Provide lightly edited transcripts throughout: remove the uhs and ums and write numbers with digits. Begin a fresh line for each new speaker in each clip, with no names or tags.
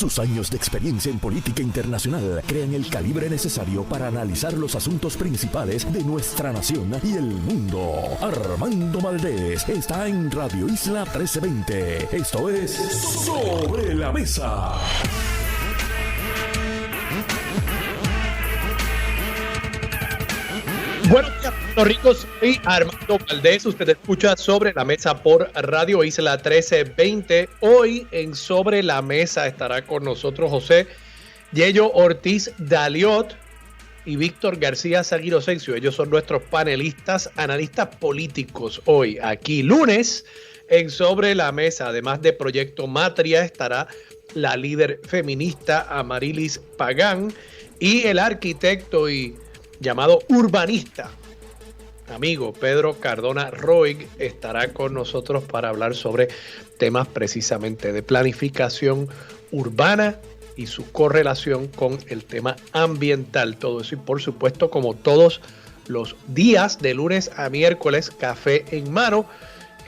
Sus años de experiencia en política internacional crean el calibre necesario para analizar los asuntos principales de nuestra nación y el mundo. Armando Valdés está en Radio Isla 1320. Esto es Sobre la Mesa.
Buenos días, Puerto Rico. Soy Armando Valdés. Usted escucha Sobre la Mesa por Radio Isla 1320. Hoy en Sobre la Mesa estará con nosotros José Yello Ortiz Daliot y Víctor García Saguirosencio. Ellos son nuestros panelistas, analistas políticos hoy, aquí lunes, en Sobre la Mesa. Además de Proyecto Matria, estará la líder feminista Amarilis Pagán y el arquitecto y llamado urbanista, amigo Pedro Cardona Roig, estará con nosotros para hablar sobre temas precisamente de planificación urbana y su correlación con el tema ambiental. Todo eso y por supuesto, como todos los días de lunes a miércoles, café en mano,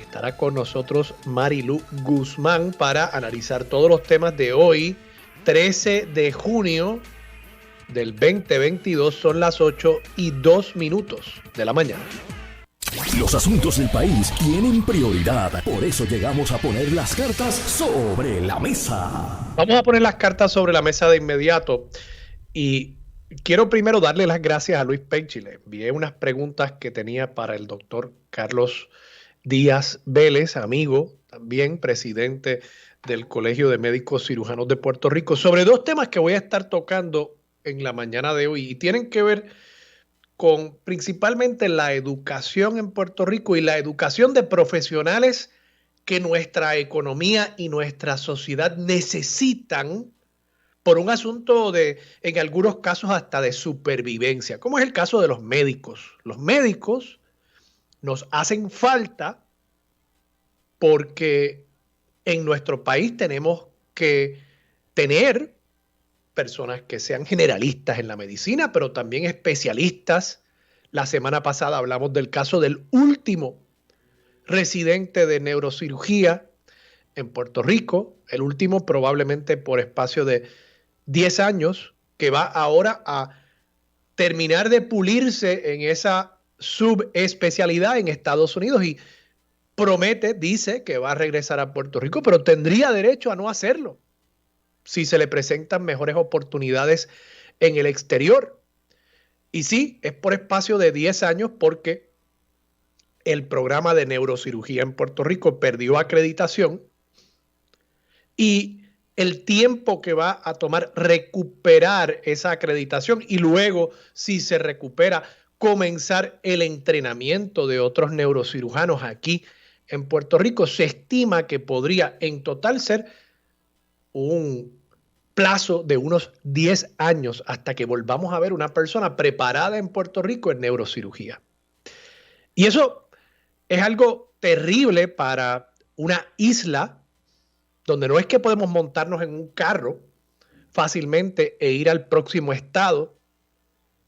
estará con nosotros Marilu Guzmán para analizar todos los temas de hoy, 13 de junio del 2022. Son las 8:02 de la mañana.
Los asuntos del país tienen prioridad, por eso llegamos a poner las cartas sobre la mesa.
Vamos a poner las cartas sobre la mesa de inmediato y quiero primero darle las gracias a Luis Penchi. Le envié unas preguntas que tenía para el doctor Carlos Díaz Vélez, amigo, también presidente del Colegio de Médicos Cirujanos de Puerto Rico, sobre dos temas que voy a estar tocando en la mañana de hoy y tienen que ver con principalmente la educación en Puerto Rico y la educación de profesionales que nuestra economía y nuestra sociedad necesitan por un asunto de, en algunos casos, hasta de supervivencia, como es el caso de los médicos. Los médicos nos hacen falta porque en nuestro país tenemos que tener personas que sean generalistas en la medicina, pero también especialistas. La semana pasada hablamos del caso del último residente de neurocirugía en Puerto Rico, el último probablemente por espacio de 10 años, que va ahora a terminar de pulirse en esa subespecialidad en Estados Unidos y promete, dice que va a regresar a Puerto Rico, pero tendría derecho a no hacerlo si se le presentan mejores oportunidades en el exterior. Y sí, es por espacio de 10 años porque el programa de neurocirugía en Puerto Rico perdió acreditación y el tiempo que va a tomar recuperar esa acreditación y luego, si se recupera, comenzar el entrenamiento de otros neurocirujanos aquí en Puerto Rico, se estima que podría en total ser un plazo de unos 10 años hasta que volvamos a ver una persona preparada en Puerto Rico en neurocirugía. Y eso es algo terrible para una isla donde no es que podemos montarnos en un carro fácilmente e ir al próximo estado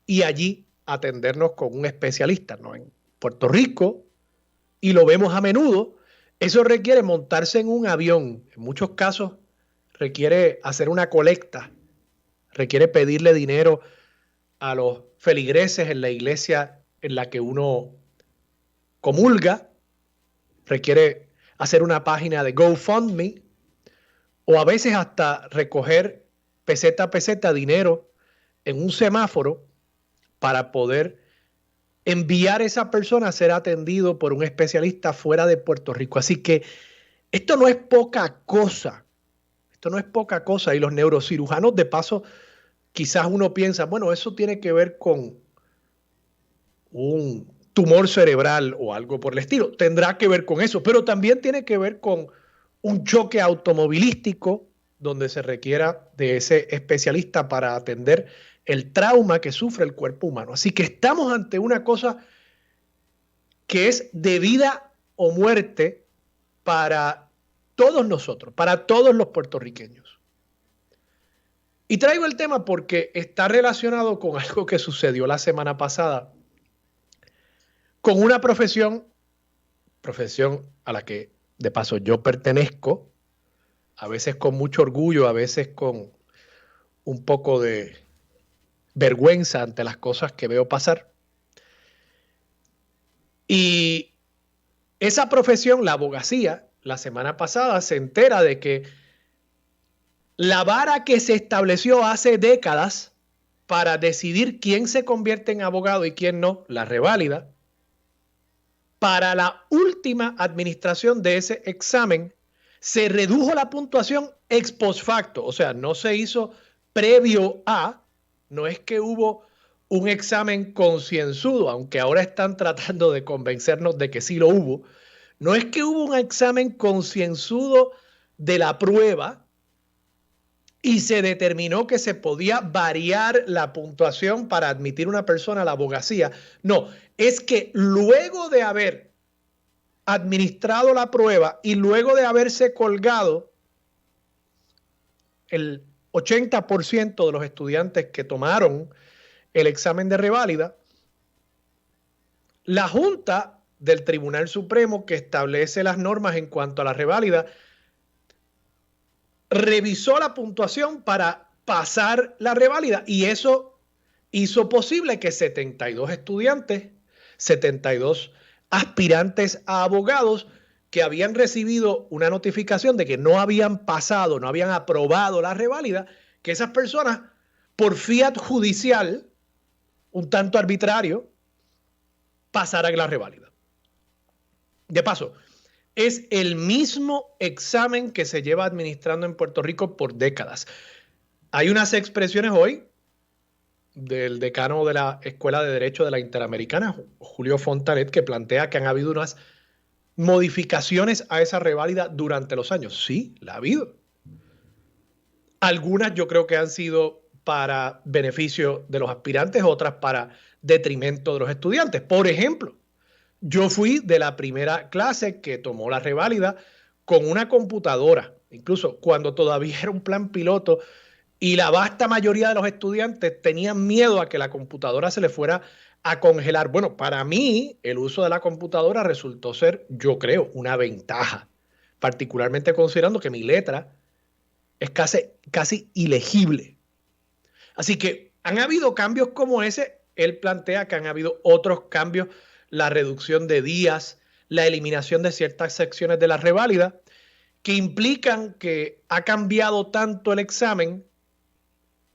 y allí atendernos con un especialista, ¿no? En Puerto Rico, y lo vemos a menudo, eso requiere montarse en un avión, en muchos casos requiere hacer una colecta, requiere pedirle dinero a los feligreses en la iglesia en la que uno comulga, requiere hacer una página de GoFundMe o a veces hasta recoger peseta a peseta dinero en un semáforo para poder enviar a esa persona a ser atendido por un especialista fuera de Puerto Rico. Así que esto no es poca cosa. Esto no es poca cosa y los neurocirujanos, de paso, quizás uno piensa, bueno, eso tiene que ver con un tumor cerebral o algo por el estilo. Tendrá que ver con eso, pero también tiene que ver con un choque automovilístico donde se requiera de ese especialista para atender el trauma que sufre el cuerpo humano. Así que estamos ante una cosa que es de vida o muerte para todos nosotros, para todos los puertorriqueños. Y traigo el tema porque está relacionado con algo que sucedió la semana pasada con una profesión a la que de paso yo pertenezco, a veces con mucho orgullo, a veces con un poco de vergüenza ante las cosas que veo pasar. Y esa profesión, la abogacía, la semana pasada se entera de que la vara que se estableció hace décadas para decidir quién se convierte en abogado y quién no, la reválida, para la última administración de ese examen, se redujo la puntuación ex post facto, o sea, no se hizo previo a, no es que hubo un examen concienzudo, aunque ahora están tratando de convencernos de que sí lo hubo, no es que hubo un examen concienzudo de la prueba y se determinó que se podía variar la puntuación para admitir una persona a la abogacía. No, es que luego de haber administrado la prueba y luego de haberse colgado el 80% de los estudiantes que tomaron el examen de reválida, la Junta del Tribunal Supremo, que establece las normas en cuanto a la reválida, revisó la puntuación para pasar la reválida y eso hizo posible que 72 estudiantes, 72 aspirantes a abogados que habían recibido una notificación de que no habían pasado, no habían aprobado la reválida, que esas personas, por fiat judicial, un tanto arbitrario, pasaran la reválida. De paso, es el mismo examen que se lleva administrando en Puerto Rico por décadas. Hay unas expresiones hoy del decano de la Escuela de Derecho de la Interamericana, Julio Fontanet, que plantea que han habido unas modificaciones a esa reválida durante los años. Sí, la ha habido. Algunas yo creo que han sido para beneficio de los aspirantes, otras para detrimento de los estudiantes. Por ejemplo, yo fui de la primera clase que tomó la reválida con una computadora, incluso cuando todavía era un plan piloto y la vasta mayoría de los estudiantes tenían miedo a que la computadora se le fuera a congelar. Bueno, para mí el uso de la computadora resultó ser, yo creo, una ventaja, particularmente considerando que mi letra es casi ilegible. Así que han habido cambios como ese. Él plantea que han habido otros cambios, la reducción de días, la eliminación de ciertas secciones de la reválida, que implican que ha cambiado tanto el examen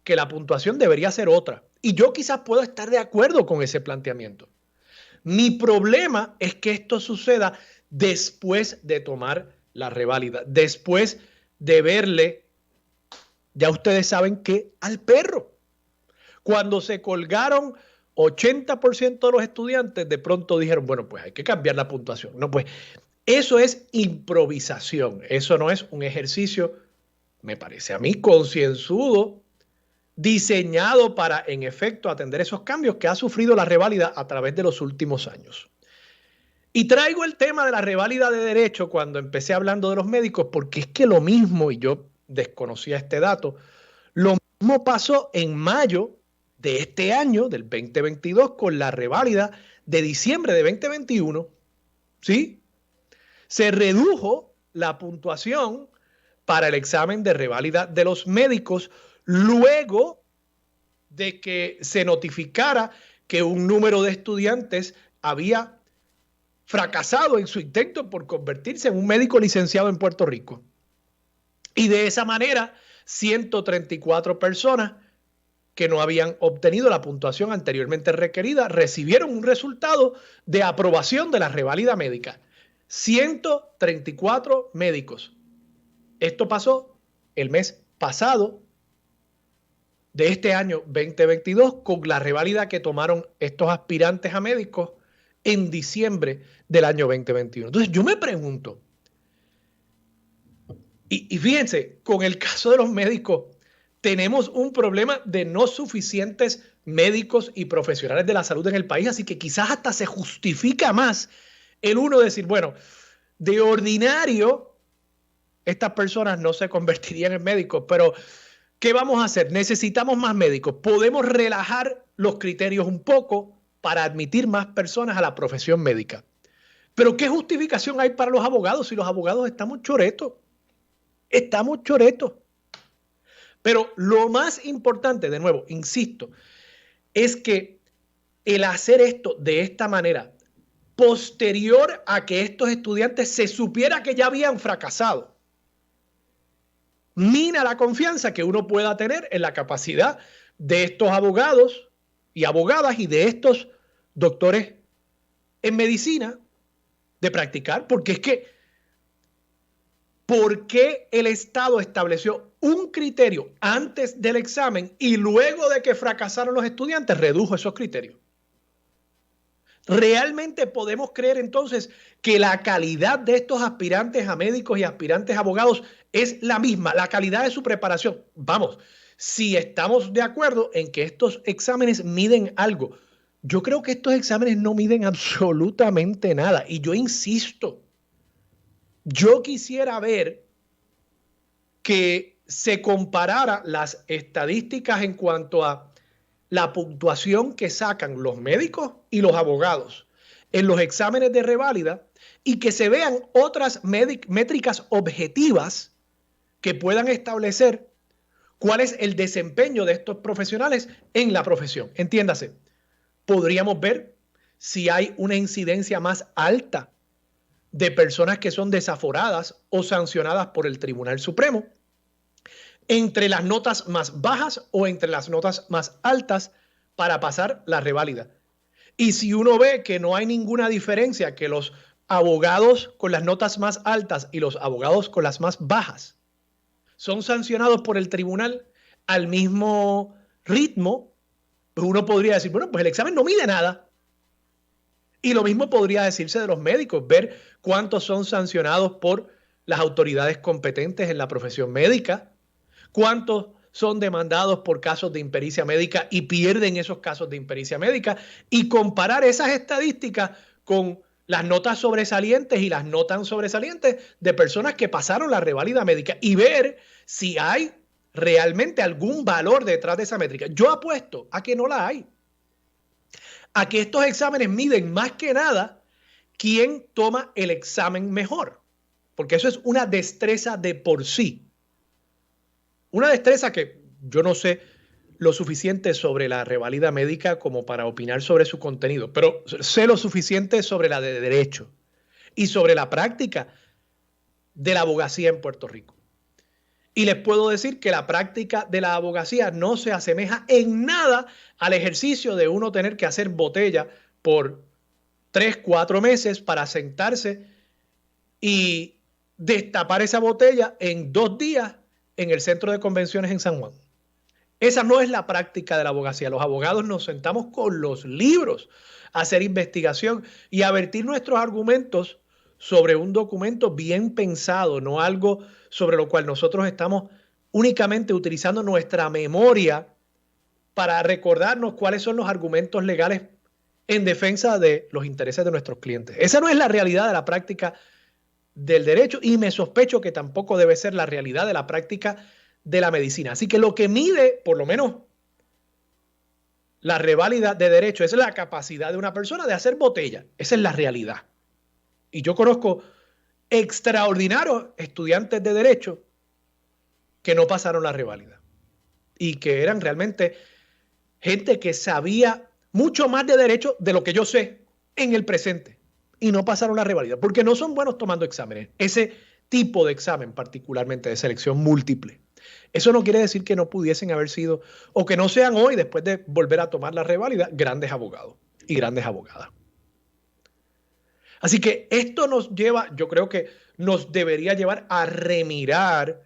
que la puntuación debería ser otra. Y yo quizás puedo estar de acuerdo con ese planteamiento. Mi problema es que esto suceda después de tomar la reválida, después de verle, ya ustedes saben que, al perro. Cuando se colgaron 80% de los estudiantes, de pronto dijeron, bueno, pues hay que cambiar la puntuación. No, pues eso es improvisación. Eso no es un ejercicio, me parece a mí, concienzudo, diseñado para, en efecto, atender esos cambios que ha sufrido la reválida a través de los últimos años. Y traigo el tema de la reválida de derecho cuando empecé hablando de los médicos, porque es que lo mismo, y yo desconocía este dato, lo mismo pasó en mayo de este año, del 2022, con la reválida de diciembre de 2021, ¿sí? Se redujo la puntuación para el examen de reválida de los médicos luego de que se notificara que un número de estudiantes había fracasado en su intento por convertirse en un médico licenciado en Puerto Rico. Y de esa manera, 134 personas que no habían obtenido la puntuación anteriormente requerida recibieron un resultado de aprobación de la reválida médica. 134 médicos. Esto pasó el mes pasado de este año 2022 con la reválida que tomaron estos aspirantes a médicos en diciembre del año 2021. Entonces yo me pregunto, y fíjense, con el caso de los médicos, tenemos un problema de no suficientes médicos y profesionales de la salud en el país, así que quizás hasta se justifica más el uno decir, bueno, de ordinario estas personas no se convertirían en médicos, pero ¿qué vamos a hacer? Necesitamos más médicos. Podemos relajar los criterios un poco para admitir más personas a la profesión médica. Pero ¿qué justificación hay para los abogados si los abogados estamos choretos? Estamos choretos. Pero lo más importante, de nuevo, insisto, es que el hacer esto de esta manera, posterior a que estos estudiantes se supiera que ya habían fracasado, mina la confianza que uno pueda tener en la capacidad de estos abogados y abogadas y de estos doctores en medicina de practicar, porque es que ¿por qué el Estado estableció un criterio antes del examen y luego de que fracasaron los estudiantes redujo esos criterios? ¿Realmente podemos creer entonces que la calidad de estos aspirantes a médicos y aspirantes a abogados es la misma, la calidad de su preparación? Vamos, si estamos de acuerdo en que estos exámenes miden algo, yo creo que estos exámenes no miden absolutamente nada. Y yo insisto, yo quisiera ver que se comparara las estadísticas en cuanto a la puntuación que sacan los médicos y los abogados en los exámenes de reválida y que se vean otras métricas objetivas que puedan establecer cuál es el desempeño de estos profesionales en la profesión. Entiéndase, podríamos ver si hay una incidencia más alta de personas que son desaforadas o sancionadas por el Tribunal Supremo entre las notas más bajas o entre las notas más altas para pasar la reválida. Y si uno ve que no hay ninguna diferencia, que los abogados con las notas más altas y los abogados con las más bajas son sancionados por el tribunal al mismo ritmo, pues uno podría decir, bueno, pues el examen no mide nada. Y lo mismo podría decirse de los médicos, ver cuántos son sancionados por las autoridades competentes en la profesión médica, cuántos son demandados por casos de impericia médica y pierden esos casos de impericia médica, y comparar esas estadísticas con las notas sobresalientes y las no tan sobresalientes de personas que pasaron la reválida médica y ver si hay realmente algún valor detrás de esa métrica. Yo apuesto a que no la hay. A que estos exámenes miden más que nada quién toma el examen mejor, porque eso es una destreza de por sí. Una destreza que yo no sé lo suficiente sobre la reválida médica como para opinar sobre su contenido, pero sé lo suficiente sobre la de derecho y sobre la práctica de la abogacía en Puerto Rico. Y les puedo decir que la práctica de la abogacía no se asemeja en nada al ejercicio de uno tener que hacer botella por 3, 4 meses para sentarse y destapar esa botella en 2 días en el centro de convenciones en San Juan. Esa no es la práctica de la abogacía. Los abogados nos sentamos con los libros a hacer investigación y a vertir nuestros argumentos sobre un documento bien pensado, no algo sobre lo cual nosotros estamos únicamente utilizando nuestra memoria para recordarnos cuáles son los argumentos legales en defensa de los intereses de nuestros clientes. Esa no es la realidad de la práctica del derecho y me sospecho que tampoco debe ser la realidad de la práctica de la medicina. Así que lo que mide, por lo menos, la reválida de derecho es la capacidad de una persona de hacer botella. Esa es la realidad. Y yo conozco extraordinarios estudiantes de derecho que no pasaron la reválida y que eran realmente gente que sabía mucho más de derecho de lo que yo sé en el presente y no pasaron la reválida porque no son buenos tomando exámenes. Ese tipo de examen, particularmente de selección múltiple. Eso no quiere decir que no pudiesen haber sido o que no sean hoy, después de volver a tomar la reválida, grandes abogados y grandes abogadas. Así que esto nos lleva, yo creo que nos debería llevar a remirar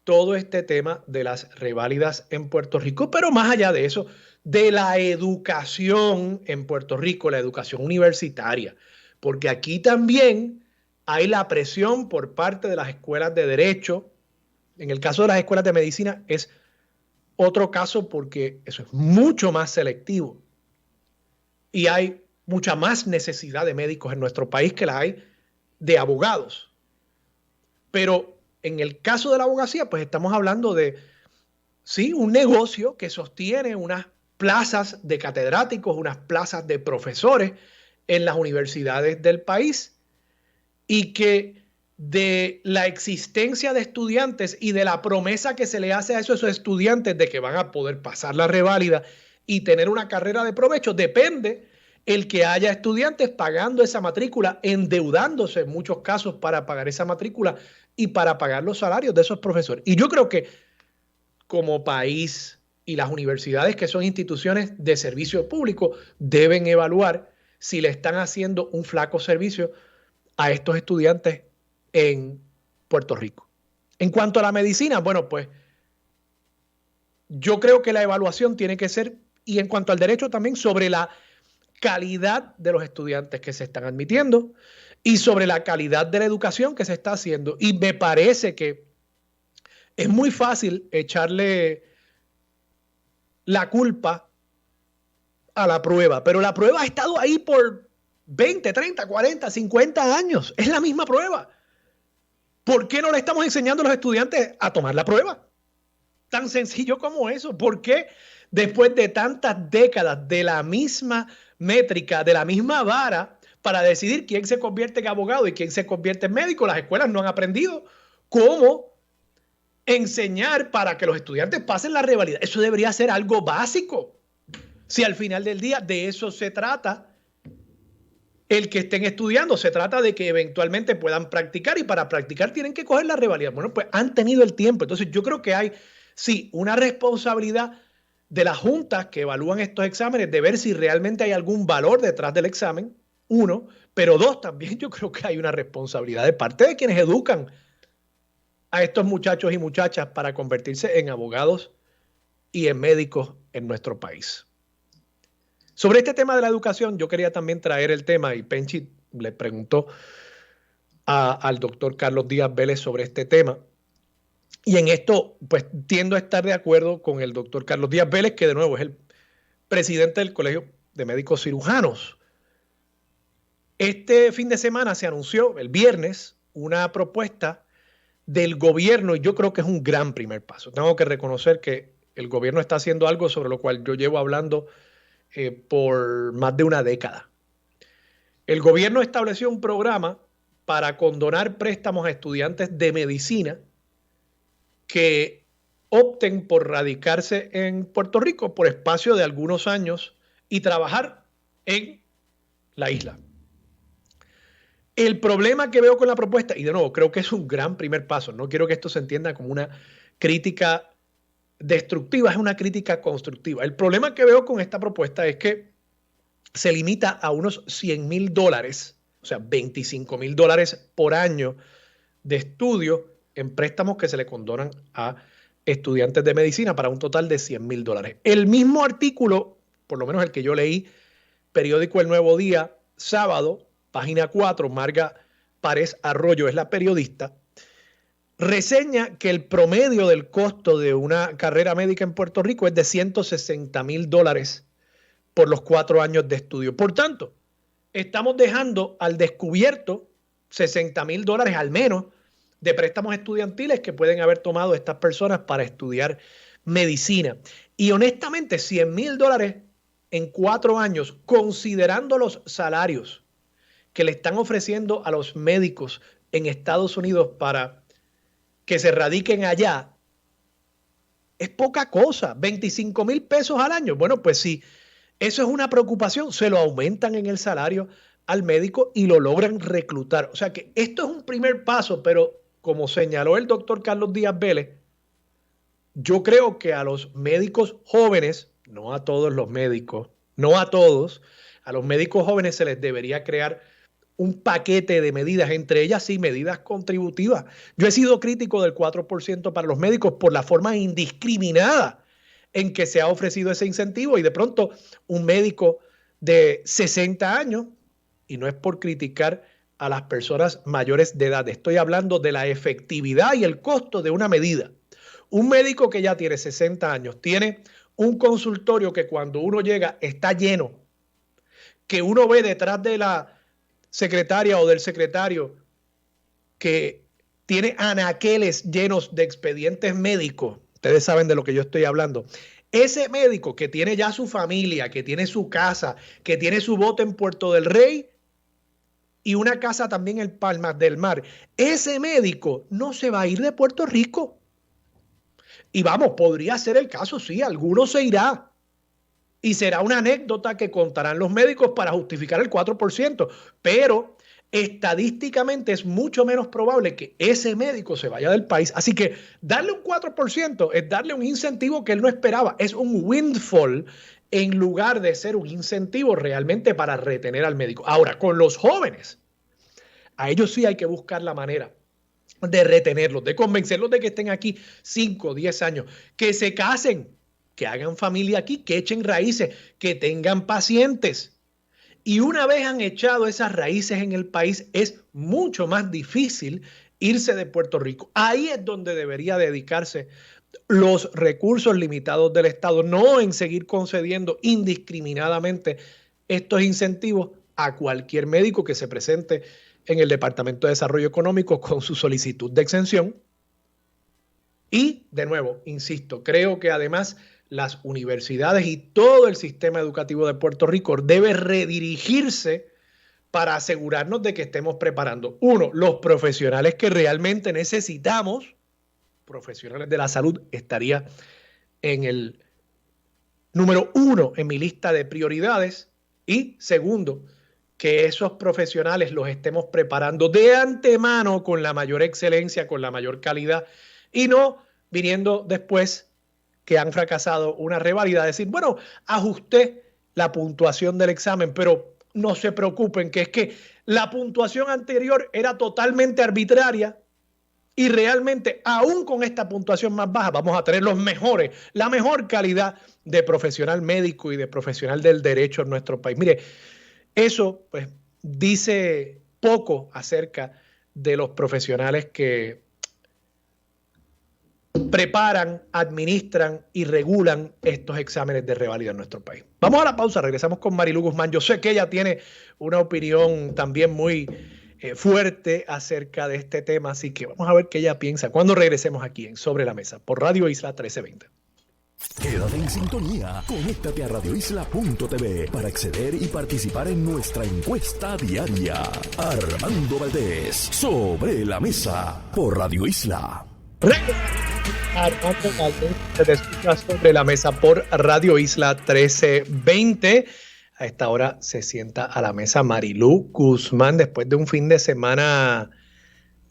todo este tema de las reválidas en Puerto Rico, pero más allá de eso, de la educación en Puerto Rico, la educación universitaria, porque aquí también hay la presión por parte de las escuelas de derecho. En el caso de las escuelas de medicina es otro caso porque eso es mucho más selectivo y hay mucha más necesidad de médicos en nuestro país que la hay de abogados. Pero en el caso de la abogacía, pues estamos hablando de, sí, un negocio que sostiene unas plazas de catedráticos, unas plazas de profesores en las universidades del país y que de la existencia de estudiantes y de la promesa que se le hace a esos estudiantes de que van a poder pasar la reválida y tener una carrera de provecho, depende el que haya estudiantes pagando esa matrícula, endeudándose en muchos casos para pagar esa matrícula y para pagar los salarios de esos profesores. Y yo creo que como país y las universidades, que son instituciones de servicio público, deben evaluar si le están haciendo un flaco servicio a estos estudiantes en Puerto Rico. En cuanto a la medicina, bueno, pues yo creo que la evaluación tiene que ser, y en cuanto al derecho también, sobre la calidad de los estudiantes que se están admitiendo y sobre la calidad de la educación que se está haciendo. Y me parece que es muy fácil echarle la culpa a la prueba, pero la prueba ha estado ahí por 20, 30, 40, 50 años. Es la misma prueba. ¿Por qué no le estamos enseñando a los estudiantes a tomar la prueba? Tan sencillo como eso. ¿Por qué después de tantas décadas de la misma métrica, de la misma vara para decidir quién se convierte en abogado y quién se convierte en médico, las escuelas no han aprendido cómo enseñar para que los estudiantes pasen la reválida? Eso debería ser algo básico. Si al final del día de eso se trata, el que estén estudiando, se trata de que eventualmente puedan practicar, y para practicar tienen que coger la reválida. Bueno, pues han tenido el tiempo. Entonces yo creo que hay, sí, una responsabilidad de las juntas que evalúan estos exámenes de ver si realmente hay algún valor detrás del examen, uno, pero dos, también yo creo que hay una responsabilidad de parte de quienes educan a estos muchachos y muchachas para convertirse en abogados y en médicos en nuestro país. Sobre este tema de la educación, yo quería también traer el tema, y Penchi le preguntó al doctor Carlos Díaz Vélez sobre este tema. Y en esto, pues tiendo a estar de acuerdo con el doctor Carlos Díaz Vélez, que de nuevo es el presidente del Colegio de Médicos Cirujanos. Este fin de semana se anunció, el viernes, una propuesta del gobierno, y yo creo que es un gran primer paso. Tengo que reconocer que el gobierno está haciendo algo sobre lo cual yo llevo hablando por más de una década. El gobierno estableció un programa para condonar préstamos a estudiantes de medicina que opten por radicarse en Puerto Rico por espacio de algunos años y trabajar en la isla. El problema que veo con la propuesta, y de nuevo creo que es un gran primer paso, no quiero que esto se entienda como una crítica destructiva, es una crítica constructiva. El problema que veo con esta propuesta es que se limita a unos $100,000, o sea, $25,000 por año de estudio en préstamos que se le condonan a estudiantes de medicina para un total de $100,000. El mismo artículo, por lo menos el que yo leí, periódico El Nuevo Día, sábado, página 4, Marga Párez Arroyo es la periodista, reseña que el promedio del costo de una carrera médica en Puerto Rico es de $160,000 por los 4 años de estudio. Por tanto, estamos dejando al descubierto $60,000 al menos de préstamos estudiantiles que pueden haber tomado estas personas para estudiar medicina. Y honestamente, $100,000 en 4 años, considerando los salarios que le están ofreciendo a los médicos en Estados Unidos para que se radiquen allá, es poca cosa. $25,000 al año. Bueno, pues sí, eso es una preocupación. Se lo aumentan en el salario al médico y lo logran reclutar. O sea que esto es un primer paso, pero como señaló el doctor Carlos Díaz Vélez, yo creo que a los médicos jóvenes, no a todos los médicos, no a todos, a los médicos jóvenes se les debería crear un paquete de medidas, entre ellas sí medidas contributivas. Yo he sido crítico del 4% para los médicos por la forma indiscriminada en que se ha ofrecido ese incentivo, y de pronto un médico de 60 años, y no es por criticar a las personas mayores de edad, estoy hablando de la efectividad y el costo de una medida. Un médico que ya tiene 60 años, tiene un consultorio que cuando uno llega está lleno, que uno ve detrás de la secretaria o del secretario que tiene anaqueles llenos de expedientes médicos. Ustedes saben de lo que yo estoy hablando. Ese médico que tiene ya su familia, que tiene su casa, que tiene su bote en Puerto del Rey, y una casa también en Palmas del Mar, ese médico no se va a ir de Puerto Rico. Y vamos, podría ser el caso, sí, alguno se irá. Y será una anécdota que contarán los médicos para justificar el 4%. Pero estadísticamente es mucho menos probable que ese médico se vaya del país. Así que darle un 4% es darle un incentivo que él no esperaba. Es un windfall en lugar de ser un incentivo realmente para retener al médico. Ahora, con los jóvenes, a ellos sí hay que buscar la manera de retenerlos, de convencerlos de que estén aquí 5, 10 años, que se casen, que hagan familia aquí, que echen raíces, que tengan pacientes. Y una vez han echado esas raíces en el país, es mucho más difícil irse de Puerto Rico. Ahí es donde debería dedicarse los recursos limitados del Estado, no en seguir concediendo indiscriminadamente estos incentivos a cualquier médico que se presente en el Departamento de Desarrollo Económico con su solicitud de exención. Y, de nuevo, insisto, creo que además las universidades y todo el sistema educativo de Puerto Rico debe redirigirse para asegurarnos de que estemos preparando, uno, los profesionales que realmente necesitamos. Profesionales de la salud estaría en el número 1 en mi lista de prioridades. Y segundo, que esos profesionales los estemos preparando de antemano con la mayor excelencia, con la mayor calidad, y no viniendo después que han fracasado una reválida, decir, bueno, ajusté la puntuación del examen, pero no se preocupen, que es que la puntuación anterior era totalmente arbitraria y realmente, aún con esta puntuación más baja, vamos a tener los mejores, la mejor calidad de profesional médico y de profesional del derecho en nuestro país. Mire, eso pues dice poco acerca de los profesionales que preparan, administran y regulan estos exámenes de reválida en nuestro país. Vamos a la pausa, regresamos con Marilú Guzmán. Yo sé que ella tiene una opinión también muy fuerte acerca de este tema, así que vamos a ver qué ella piensa cuando regresemos aquí en Sobre la Mesa por Radio Isla 1320.
Quédate en sintonía, conéctate a radioisla.tv para acceder y participar en nuestra encuesta diaria. Armando Valdés, Sobre la Mesa por Radio Isla.
Armando Valdés, te escucha Sobre la Mesa por Radio Isla 1320. A esta hora se sienta a la mesa Marilú Guzmán después de un fin de semana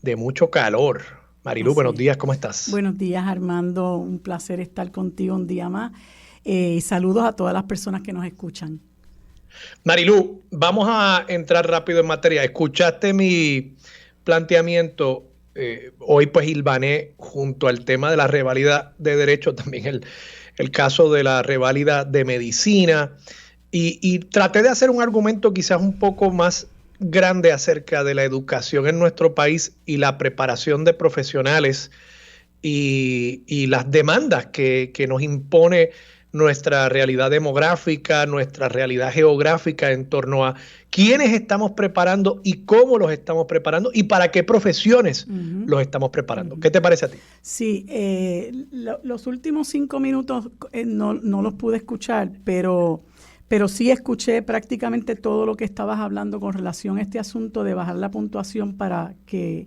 de mucho calor. Marilú, buenos días, ¿cómo estás?
Buenos días, Armando. Un placer estar contigo un día más. Y saludos a todas las personas que nos escuchan.
Marilú, vamos a entrar rápido en materia. Escuchaste mi planteamiento. Hoy pues hilvané junto al tema de la reválida de derecho, también el caso de la reválida de medicina. Y traté de hacer un argumento quizás un poco más grande acerca de la educación en nuestro país y la preparación de profesionales y las demandas que nos impone nuestra realidad demográfica, nuestra realidad geográfica en torno a quiénes estamos preparando y cómo los estamos preparando y para qué profesiones los estamos preparando. ¿Qué te parece a ti?
Sí, los últimos 5 minutos no los pude escuchar, pero sí escuché prácticamente todo lo que estabas hablando con relación a este asunto de bajar la puntuación para que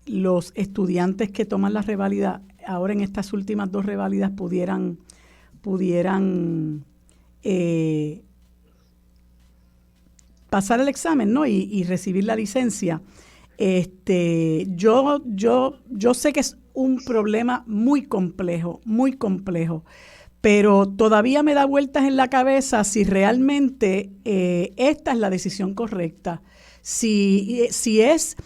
los estudiantes que toman la reválida ahora en estas últimas 2 reválidas pudieran pasar el examen, ¿no? y recibir la licencia. Yo sé que es un problema muy complejo, pero todavía me da vueltas en la cabeza si realmente esta es la decisión correcta. Si es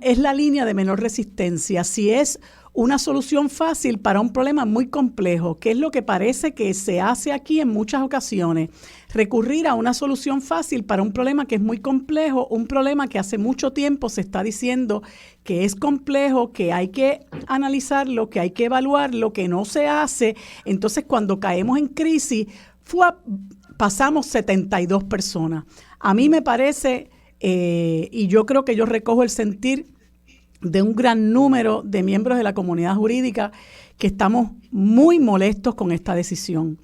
es la línea de menor resistencia, si es una solución fácil para un problema muy complejo, que es lo que parece que se hace aquí en muchas ocasiones, recurrir a una solución fácil para un problema que es muy complejo, un problema que hace mucho tiempo se está diciendo que es complejo, que hay que analizarlo, que hay que evaluarlo, que no se hace. Entonces, cuando caemos en crisis, pasamos 72 personas. A mí me parece, y yo creo que yo recojo el sentir de un gran número de miembros de la comunidad jurídica, que estamos muy molestos con esta decisión.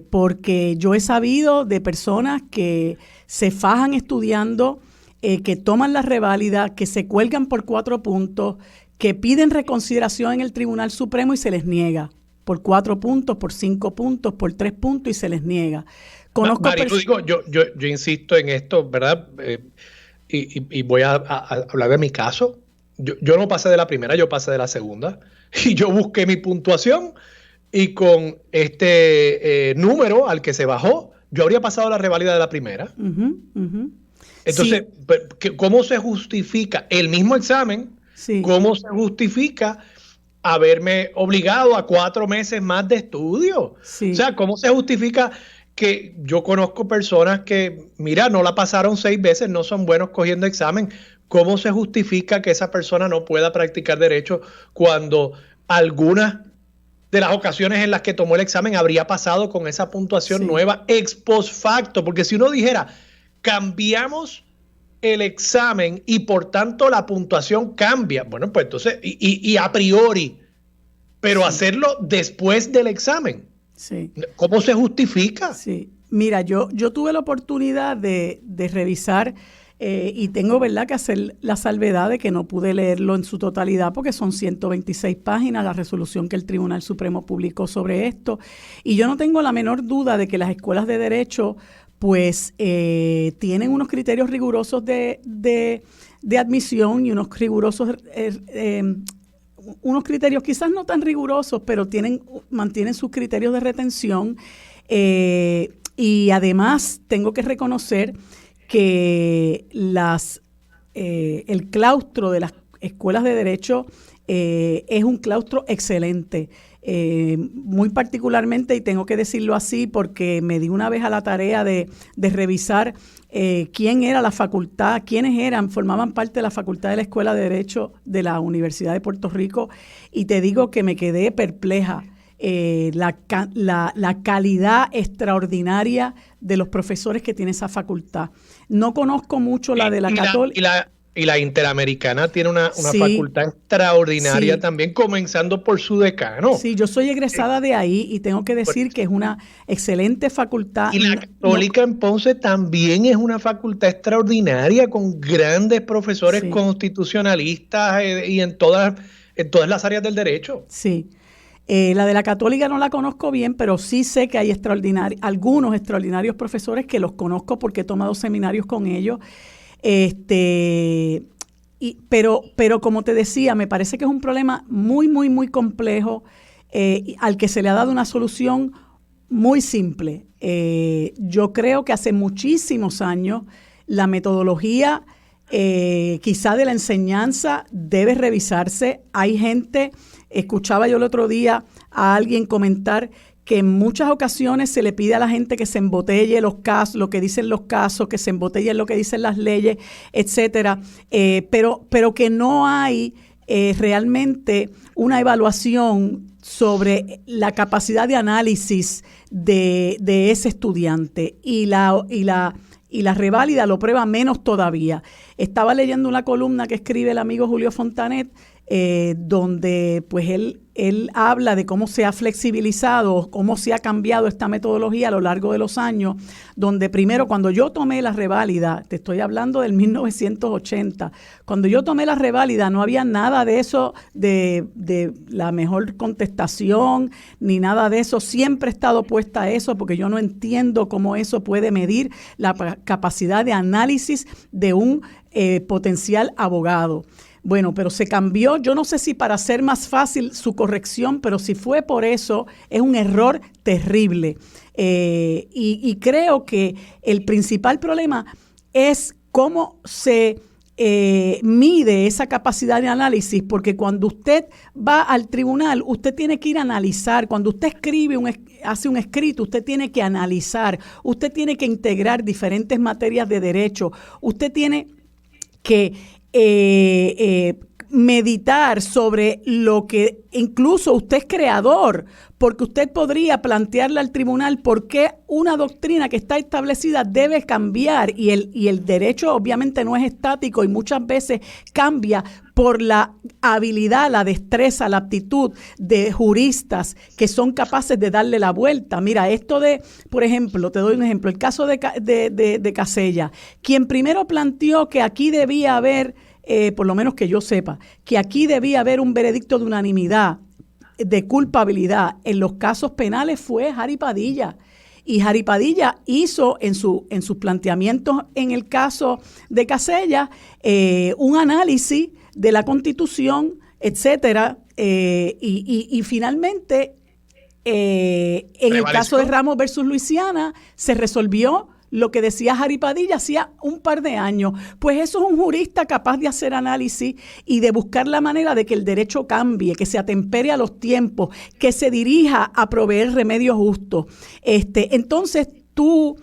porque yo he sabido de personas que se fajan estudiando, que toman la reválida, que se cuelgan por 4 puntos, que piden reconsideración en el Tribunal Supremo y se les niega. Por 4 puntos, por 5 puntos, por 3 puntos y se les niega. Conozco
yo insisto en esto, ¿verdad? Y voy a hablar de mi caso. Yo no pasé de la primera, yo pasé de la segunda. Y yo busqué mi puntuación y con este número al que se bajó, yo habría pasado la reválida de la primera. Entonces, sí. ¿Cómo se justifica el mismo examen? Sí. ¿Cómo se justifica haberme obligado a 4 meses más de estudio? Sí. O sea, ¿cómo se justifica que yo conozco personas que, mira, no la pasaron 6 veces, no son buenos cogiendo examen? ¿Cómo se justifica que esa persona no pueda practicar derecho cuando algunas de las ocasiones en las que tomó el examen habría pasado con esa puntuación nueva ex post facto? Porque si uno dijera, cambiamos el examen y por tanto la puntuación cambia, bueno, pues entonces, y a priori, pero hacerlo después del examen. Sí. ¿Cómo se justifica?
Sí. Mira, yo tuve la oportunidad de revisar y tengo, ¿verdad?, que hacer la salvedad de que no pude leerlo en su totalidad porque son 126 páginas la resolución que el Tribunal Supremo publicó sobre esto. Y yo no tengo la menor duda de que las escuelas de derecho pues tienen unos criterios rigurosos de admisión y unos rigurosos unos criterios quizás no tan rigurosos, pero mantienen sus criterios de retención. Y además tengo que reconocer que el claustro de las escuelas de derecho es un claustro excelente. Muy particularmente, y tengo que decirlo así porque me di una vez a la tarea de revisar quién era la facultad, quiénes formaban parte de la facultad de la Escuela de Derecho de la Universidad de Puerto Rico, y te digo que me quedé perpleja. La calidad extraordinaria de los profesores que tiene esa facultad. No conozco mucho la de la Católica.
Y la Interamericana tiene una facultad extraordinaria también, comenzando por su decano.
Sí, yo soy egresada de ahí y tengo que decir que es una excelente facultad.
Y la Católica en Ponce también es una facultad extraordinaria con grandes profesores constitucionalistas y en todas las áreas del derecho.
Sí. La de la Católica no la conozco bien, pero sí sé que hay algunos extraordinarios profesores que los conozco porque he tomado seminarios con ellos. Pero como te decía, me parece que es un problema muy, muy, muy complejo al que se le ha dado una solución muy simple. Yo creo que hace muchísimos años la metodología quizá de la enseñanza debe revisarse. Hay gente, escuchaba yo el otro día a alguien comentar que en muchas ocasiones se le pide a la gente que se embotelle los casos, lo que dicen los casos, que se embotelle lo que dicen las leyes, etcétera, pero que no hay realmente una evaluación sobre la capacidad de análisis de ese estudiante y la reválida lo prueba menos todavía. Estaba leyendo una columna que escribe el amigo Julio Fontanet, donde pues él habla de cómo se ha flexibilizado, cómo se ha cambiado esta metodología a lo largo de los años, donde primero cuando yo tomé la reválida, te estoy hablando del 1980, cuando yo tomé la reválida no había nada de eso, de la mejor contestación, ni nada de eso. Siempre he estado puesta a eso porque yo no entiendo cómo eso puede medir la capacidad de análisis de un potencial abogado. Bueno, pero se cambió, yo no sé si para hacer más fácil su corrección, pero si fue por eso, es un error terrible. Y creo que el principal problema es cómo se mide esa capacidad de análisis, porque cuando usted va al tribunal, usted tiene que ir a analizar. Cuando usted hace un escrito, usted tiene que analizar, usted tiene que integrar diferentes materias de derecho, usted tiene que meditar sobre lo que incluso usted es creador, porque usted podría plantearle al tribunal por qué una doctrina que está establecida debe cambiar, y el derecho obviamente no es estático y muchas veces cambia por la habilidad, la destreza, la aptitud de juristas que son capaces de darle la vuelta. Mira, esto de, por ejemplo, te doy un ejemplo, el caso de Casella, quien primero planteó que aquí debía haber, por lo menos que yo sepa, que aquí debía haber un veredicto de unanimidad, de culpabilidad en los casos penales, fue Jari Padilla. Y Jari Padilla hizo en sus planteamientos en el caso de Casella un análisis de la Constitución, etcétera, y finalmente en el caso de Ramos versus Luisiana se resolvió lo que decía Jari Padilla hacía un par de años. Pues eso es un jurista capaz de hacer análisis y de buscar la manera de que el derecho cambie, que se atempere a los tiempos, que se dirija a proveer remedios justos. Entonces tú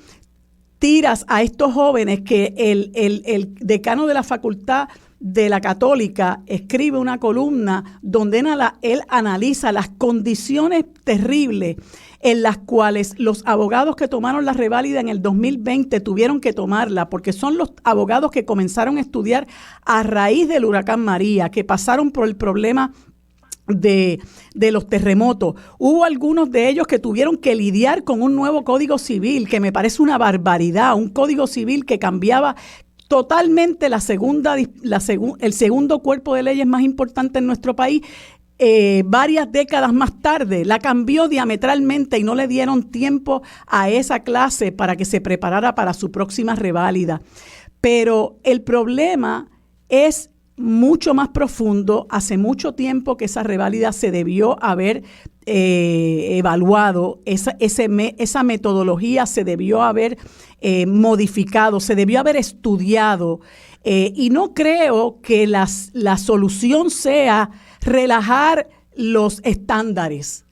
tiras a estos jóvenes que el decano de la facultad de la Católica escribe una columna donde él analiza las condiciones terribles en las cuales los abogados que tomaron la reválida en el 2020 tuvieron que tomarla, porque son los abogados que comenzaron a estudiar a raíz del huracán María, que pasaron por el problema de los terremotos. Hubo algunos de ellos que tuvieron que lidiar con un nuevo Código Civil, que me parece una barbaridad, un Código Civil que cambiaba totalmente el segundo cuerpo de leyes más importante en nuestro país. Varias décadas más tarde, la cambió diametralmente y no le dieron tiempo a esa clase para que se preparara para su próxima reválida. Pero el problema es mucho más profundo. Hace mucho tiempo que esa reválida se debió haber evaluado, esa metodología se debió haber modificado, se debió haber estudiado, y no creo que la solución sea relajar los estándares.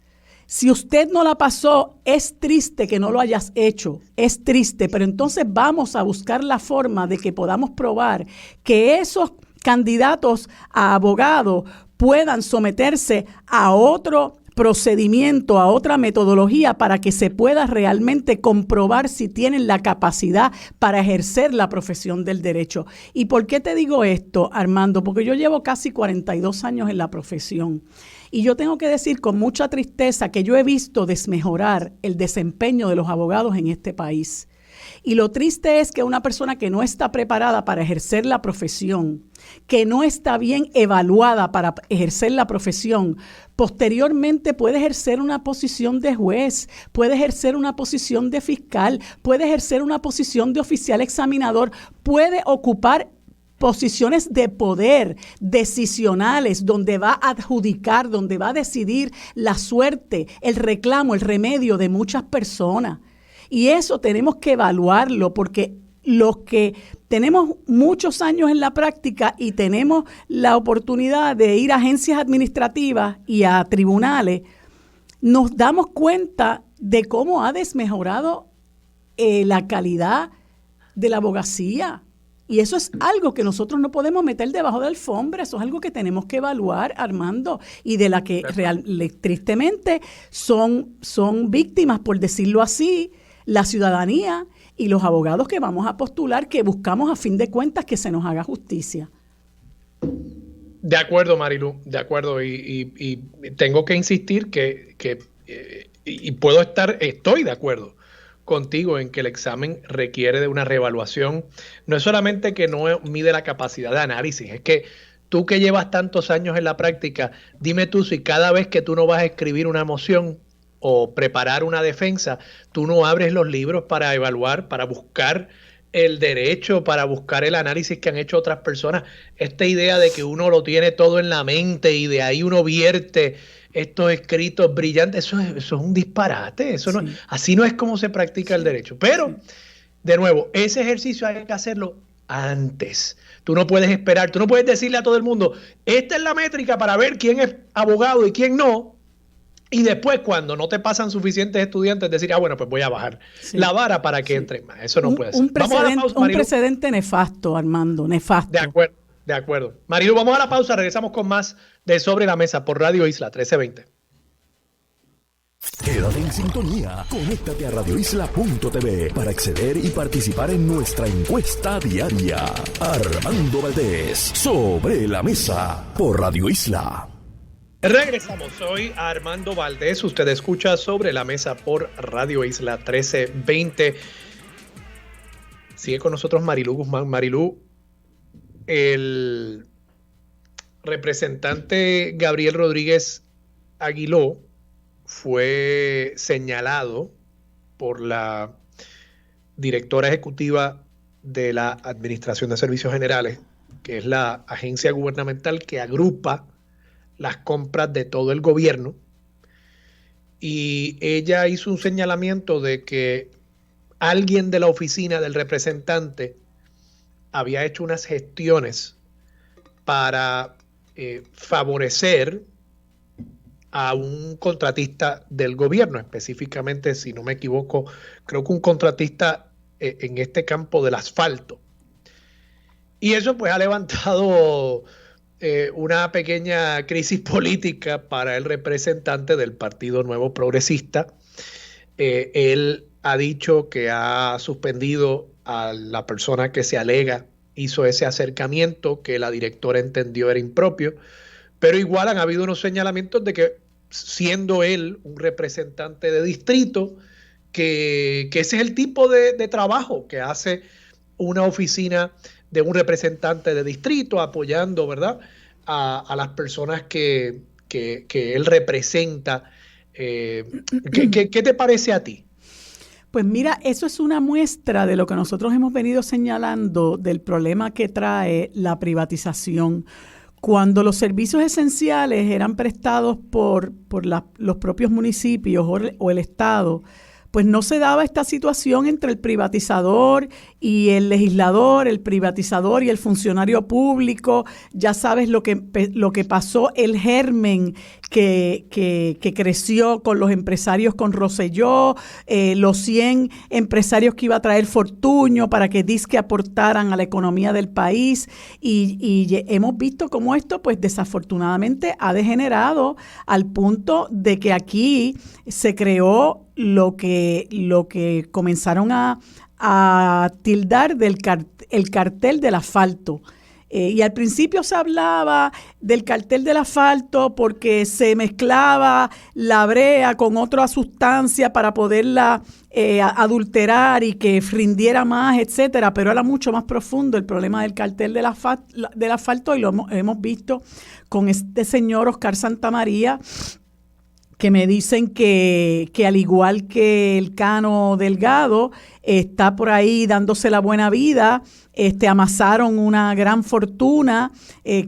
Si usted no la pasó, es triste que no lo hayas hecho, es triste, pero entonces vamos a buscar la forma de que podamos probar que esos candidatos a abogado puedan someterse a otro procedimiento, a otra metodología, para que se pueda realmente comprobar si tienen la capacidad para ejercer la profesión del derecho. ¿Y por qué te digo esto, Armando? Porque yo llevo casi 42 años en la profesión y yo tengo que decir con mucha tristeza que yo he visto desmejorar el desempeño de los abogados en este país. Y lo triste es que una persona que no está preparada para ejercer la profesión, que no está bien evaluada para ejercer la profesión, posteriormente puede ejercer una posición de juez, puede ejercer una posición de fiscal, puede ejercer una posición de oficial examinador, puede ocupar posiciones de poder decisionales, donde va a adjudicar, donde va a decidir la suerte, el reclamo, el remedio de muchas personas. Y eso tenemos que evaluarlo, porque los que tenemos muchos años en la práctica y tenemos la oportunidad de ir a agencias administrativas y a tribunales, nos damos cuenta de cómo ha desmejorado la calidad de la abogacía. Y eso es algo que nosotros no podemos meter debajo de la alfombra, eso es algo que tenemos que evaluar, Armando, y de la que tristemente son víctimas, por decirlo así, la ciudadanía y los abogados que vamos a postular, que buscamos a fin de cuentas que se nos haga justicia.
De acuerdo, Marilu, de acuerdo. Y tengo que insistir estoy de acuerdo contigo en que el examen requiere de una reevaluación. No es solamente que no mide la capacidad de análisis, es que tú que llevas tantos años en la práctica, dime tú si cada vez que tú no vas a escribir una moción o preparar una defensa, tú no abres los libros para evaluar, para buscar el derecho, para buscar el análisis que han hecho otras personas. Esta idea de que uno lo tiene todo en la mente y de ahí uno vierte estos escritos brillantes, eso es un disparate. Eso sí. Así no es como se practica el derecho. Pero, de nuevo, ese ejercicio hay que hacerlo antes. Tú no puedes esperar, tú no puedes decirle a todo el mundo, esta es la métrica para ver quién es abogado y quién no. Y después, cuando no te pasan suficientes estudiantes, decir, bueno, pues voy a bajar la vara para que entren más. Eso no puede ser.
Un precedente nefasto, Armando, nefasto.
De acuerdo. De acuerdo. Marilu, vamos a la pausa. Regresamos con más de Sobre la Mesa por Radio Isla 1320.
Quédate en sintonía. Conéctate a radioisla.tv para acceder y participar en nuestra encuesta diaria. Armando Valdés, Sobre la Mesa por Radio Isla.
Regresamos. Soy Armando Valdés. Usted escucha Sobre la Mesa por Radio Isla 1320. Sigue con nosotros Marilu Guzmán. Marilu, el representante Gabriel Rodríguez Aguiló fue señalado por la directora ejecutiva de la Administración de Servicios Generales, que es la agencia gubernamental que agrupa las compras de todo el gobierno, y ella hizo un señalamiento de que alguien de la oficina del representante había hecho unas gestiones para favorecer a un contratista del gobierno, específicamente, si no me equivoco, creo que un contratista en este campo del asfalto. Y eso pues ha levantado una pequeña crisis política para el representante del Partido Nuevo Progresista. Él ha dicho que ha suspendido a la persona que se alega hizo ese acercamiento, que la directora entendió era impropio, pero igual han habido unos señalamientos de que, siendo él un representante de distrito, que ese es el tipo de trabajo que hace una oficina de un representante de distrito, apoyando, ¿verdad?, a las personas que él representa. ¿Qué te parece a ti?
Pues mira, eso es una muestra de lo que nosotros hemos venido señalando del problema que trae la privatización. Cuando los servicios esenciales eran prestados por los propios municipios o el Estado, pues no se daba esta situación entre el privatizador y el legislador, el privatizador y el funcionario público. Ya sabes lo que pasó, el germen que creció con los empresarios con Rosselló, los 100 empresarios que iba a traer Fortuño para que disque aportaran a la economía del país, y hemos visto cómo esto pues desafortunadamente ha degenerado al punto de que aquí se creó lo que comenzaron a tildar el cartel del asfalto. Y al principio se hablaba del cartel del asfalto porque se mezclaba la brea con otra sustancia para poderla adulterar y que rindiera más, etcétera, pero era mucho más profundo el problema del cartel del asfalto, y lo hemos visto con este señor Oscar Santamaría, que me dicen que al igual que el Cano Delgado está por ahí dándose la buena vida, amasaron una gran fortuna.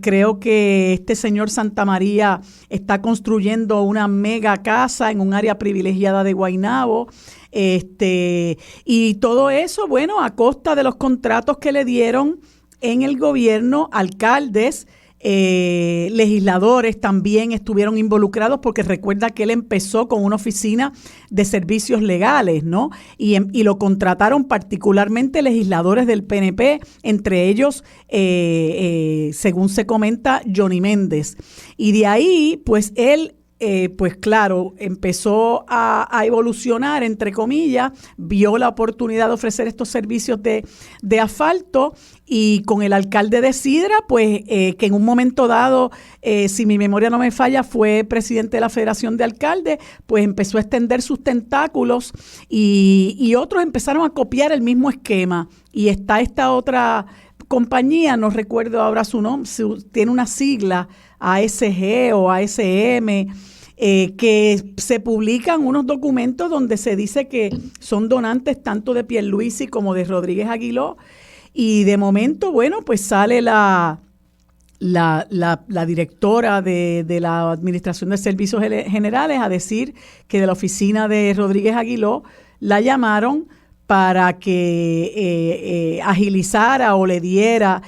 Creo que este señor Santamaría está construyendo una mega casa en un área privilegiada de Guaynabo. Y todo eso, bueno, a costa de los contratos que le dieron en el gobierno, alcaldes, legisladores también estuvieron involucrados, porque recuerda que él empezó con una oficina de servicios legales, ¿no? Y lo contrataron particularmente legisladores del PNP, entre ellos, según se comenta, Johnny Méndez. Y de ahí, pues él, pues claro, empezó a evolucionar, entre comillas, vio la oportunidad de ofrecer estos servicios de asfalto, y con el alcalde de Sidra, pues que en un momento dado, si mi memoria no me falla, fue presidente de la Federación de Alcaldes, pues empezó a extender sus tentáculos, y otros empezaron a copiar el mismo esquema. Y está esta otra compañía, no recuerdo ahora su nombre, tiene una sigla, ASG o ASM, que se publican unos documentos donde se dice que son donantes tanto de Pierluisi como de Rodríguez Aguiló, y de momento, bueno, pues sale la directora de la Administración de Servicios Generales a decir que de la oficina de Rodríguez Aguiló la llamaron para que agilizara o le diera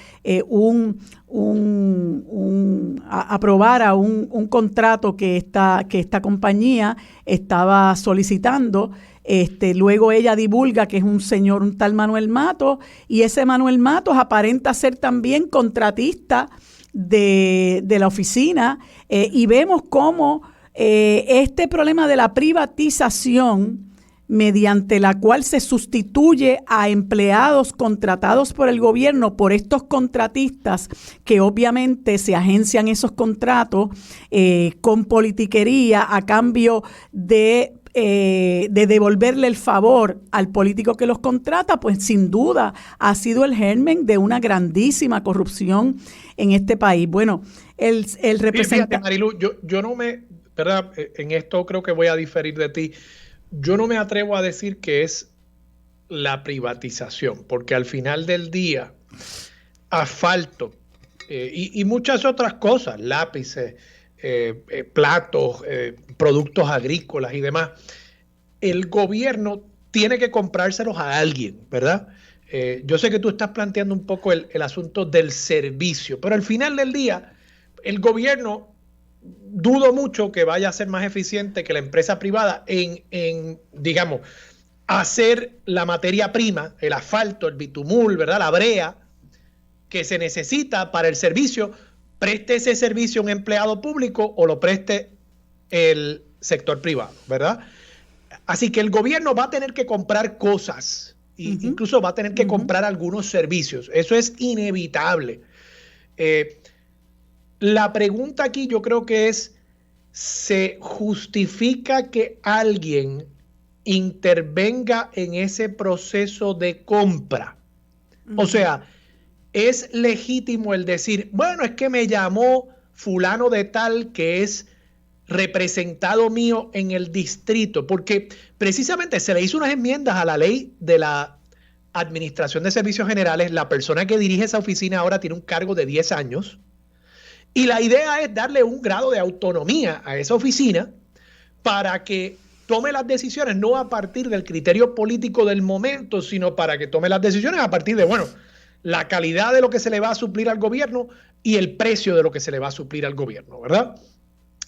aprobara un contrato que esta compañía estaba solicitando. Luego ella divulga que es un tal Manuel Matos, y ese Manuel Matos aparenta ser también contratista de la oficina, y vemos cómo este problema de la privatización, mediante la cual se sustituye a empleados contratados por el gobierno por estos contratistas que obviamente se agencian esos contratos con politiquería a cambio de devolverle el favor al político que los contrata, pues sin duda ha sido el germen de una grandísima corrupción en este país. Bueno, el representante...
Fíjate, Marilu, yo no me... ¿verdad? En esto creo que voy a diferir de ti. Yo no me atrevo a decir que es la privatización, porque al final del día, asfalto y muchas otras cosas, lápices, platos, productos agrícolas y demás, el gobierno tiene que comprárselos a alguien, ¿verdad? Yo sé que tú estás planteando un poco el asunto del servicio, pero al final del día, el gobierno... dudo mucho que vaya a ser más eficiente que la empresa privada en digamos, hacer la materia prima, el asfalto, el bitumul, ¿verdad? La brea que se necesita para el servicio, preste ese servicio a un empleado público o lo preste el sector privado, ¿verdad? Así que el gobierno va a tener que comprar cosas, incluso va a tener que comprar algunos servicios. Eso es inevitable. La pregunta aquí yo creo que es, ¿se justifica que alguien intervenga en ese proceso de compra? O sea, ¿es legítimo el decir, bueno, es que me llamó fulano de tal que es representado mío en el distrito? Porque precisamente se le hizo unas enmiendas a la ley de la Administración de Servicios Generales. La persona que dirige esa oficina ahora tiene un cargo de 10 años. Y la idea es darle un grado de autonomía a esa oficina para que tome las decisiones no a partir del criterio político del momento, sino para que tome las decisiones a partir de, bueno, la calidad de lo que se le va a suplir al gobierno y el precio de lo que se le va a suplir al gobierno, ¿verdad?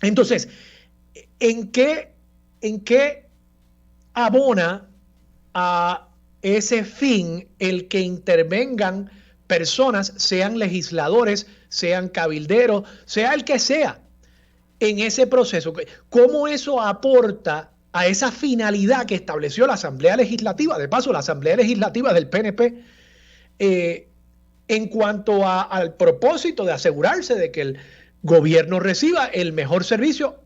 Entonces, ¿en qué abona a ese fin el que intervengan personas, sean legisladores, sean cabilderos, sea el que sea, en ese proceso? ¿Cómo eso aporta a esa finalidad que estableció la Asamblea Legislativa? De paso, la Asamblea Legislativa del PNP, en cuanto al propósito de asegurarse de que el gobierno reciba el mejor servicio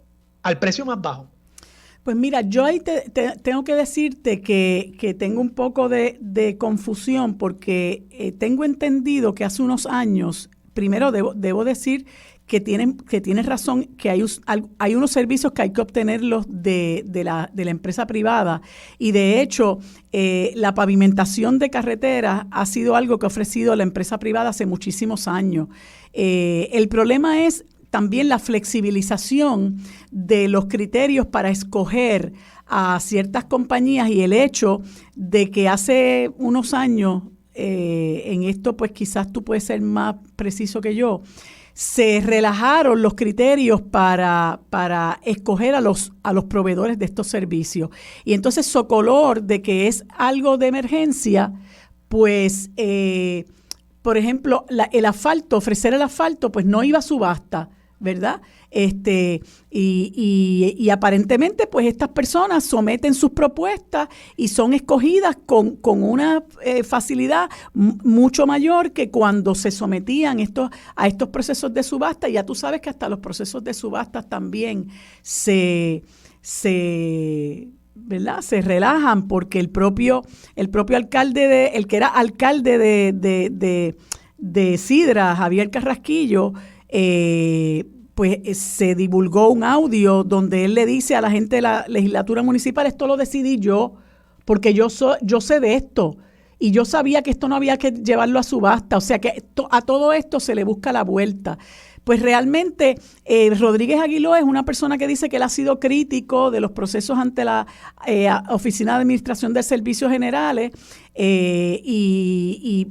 al precio más bajo.
Pues mira, yo ahí tengo que decirte que tengo un poco de confusión, porque tengo entendido que hace unos años, primero debo decir que tienes razón, que hay unos servicios que hay que obtenerlos de la empresa privada, y de hecho la pavimentación de carreteras ha sido algo que ha ofrecido la empresa privada hace muchísimos años. El problema es también la flexibilización de los criterios para escoger a ciertas compañías, y el hecho de que hace unos años, en esto pues quizás tú puedes ser más preciso que yo, se relajaron los criterios para escoger a los proveedores de estos servicios. Y entonces, socolor de que es algo de emergencia, pues, por ejemplo, el asfalto, ofrecer el asfalto, pues no iba a subasta, ¿verdad? Y aparentemente, pues estas personas someten sus propuestas y son escogidas con una facilidad mucho mayor que cuando se sometían a estos procesos de subasta. Ya tú sabes que hasta los procesos de subasta también ¿verdad? Se relajan, porque el propio alcalde, el que era alcalde de Sidra, Javier Carrasquillo, pues se divulgó un audio donde él le dice a la gente de la legislatura municipal: esto lo decidí yo, porque yo sé de esto, y yo sabía que esto no había que llevarlo a subasta. O sea que a todo esto se le busca la vuelta. pues realmente Rodríguez Aguiló es una persona que dice que él ha sido crítico de los procesos ante la Oficina de Administración de Servicios Generales y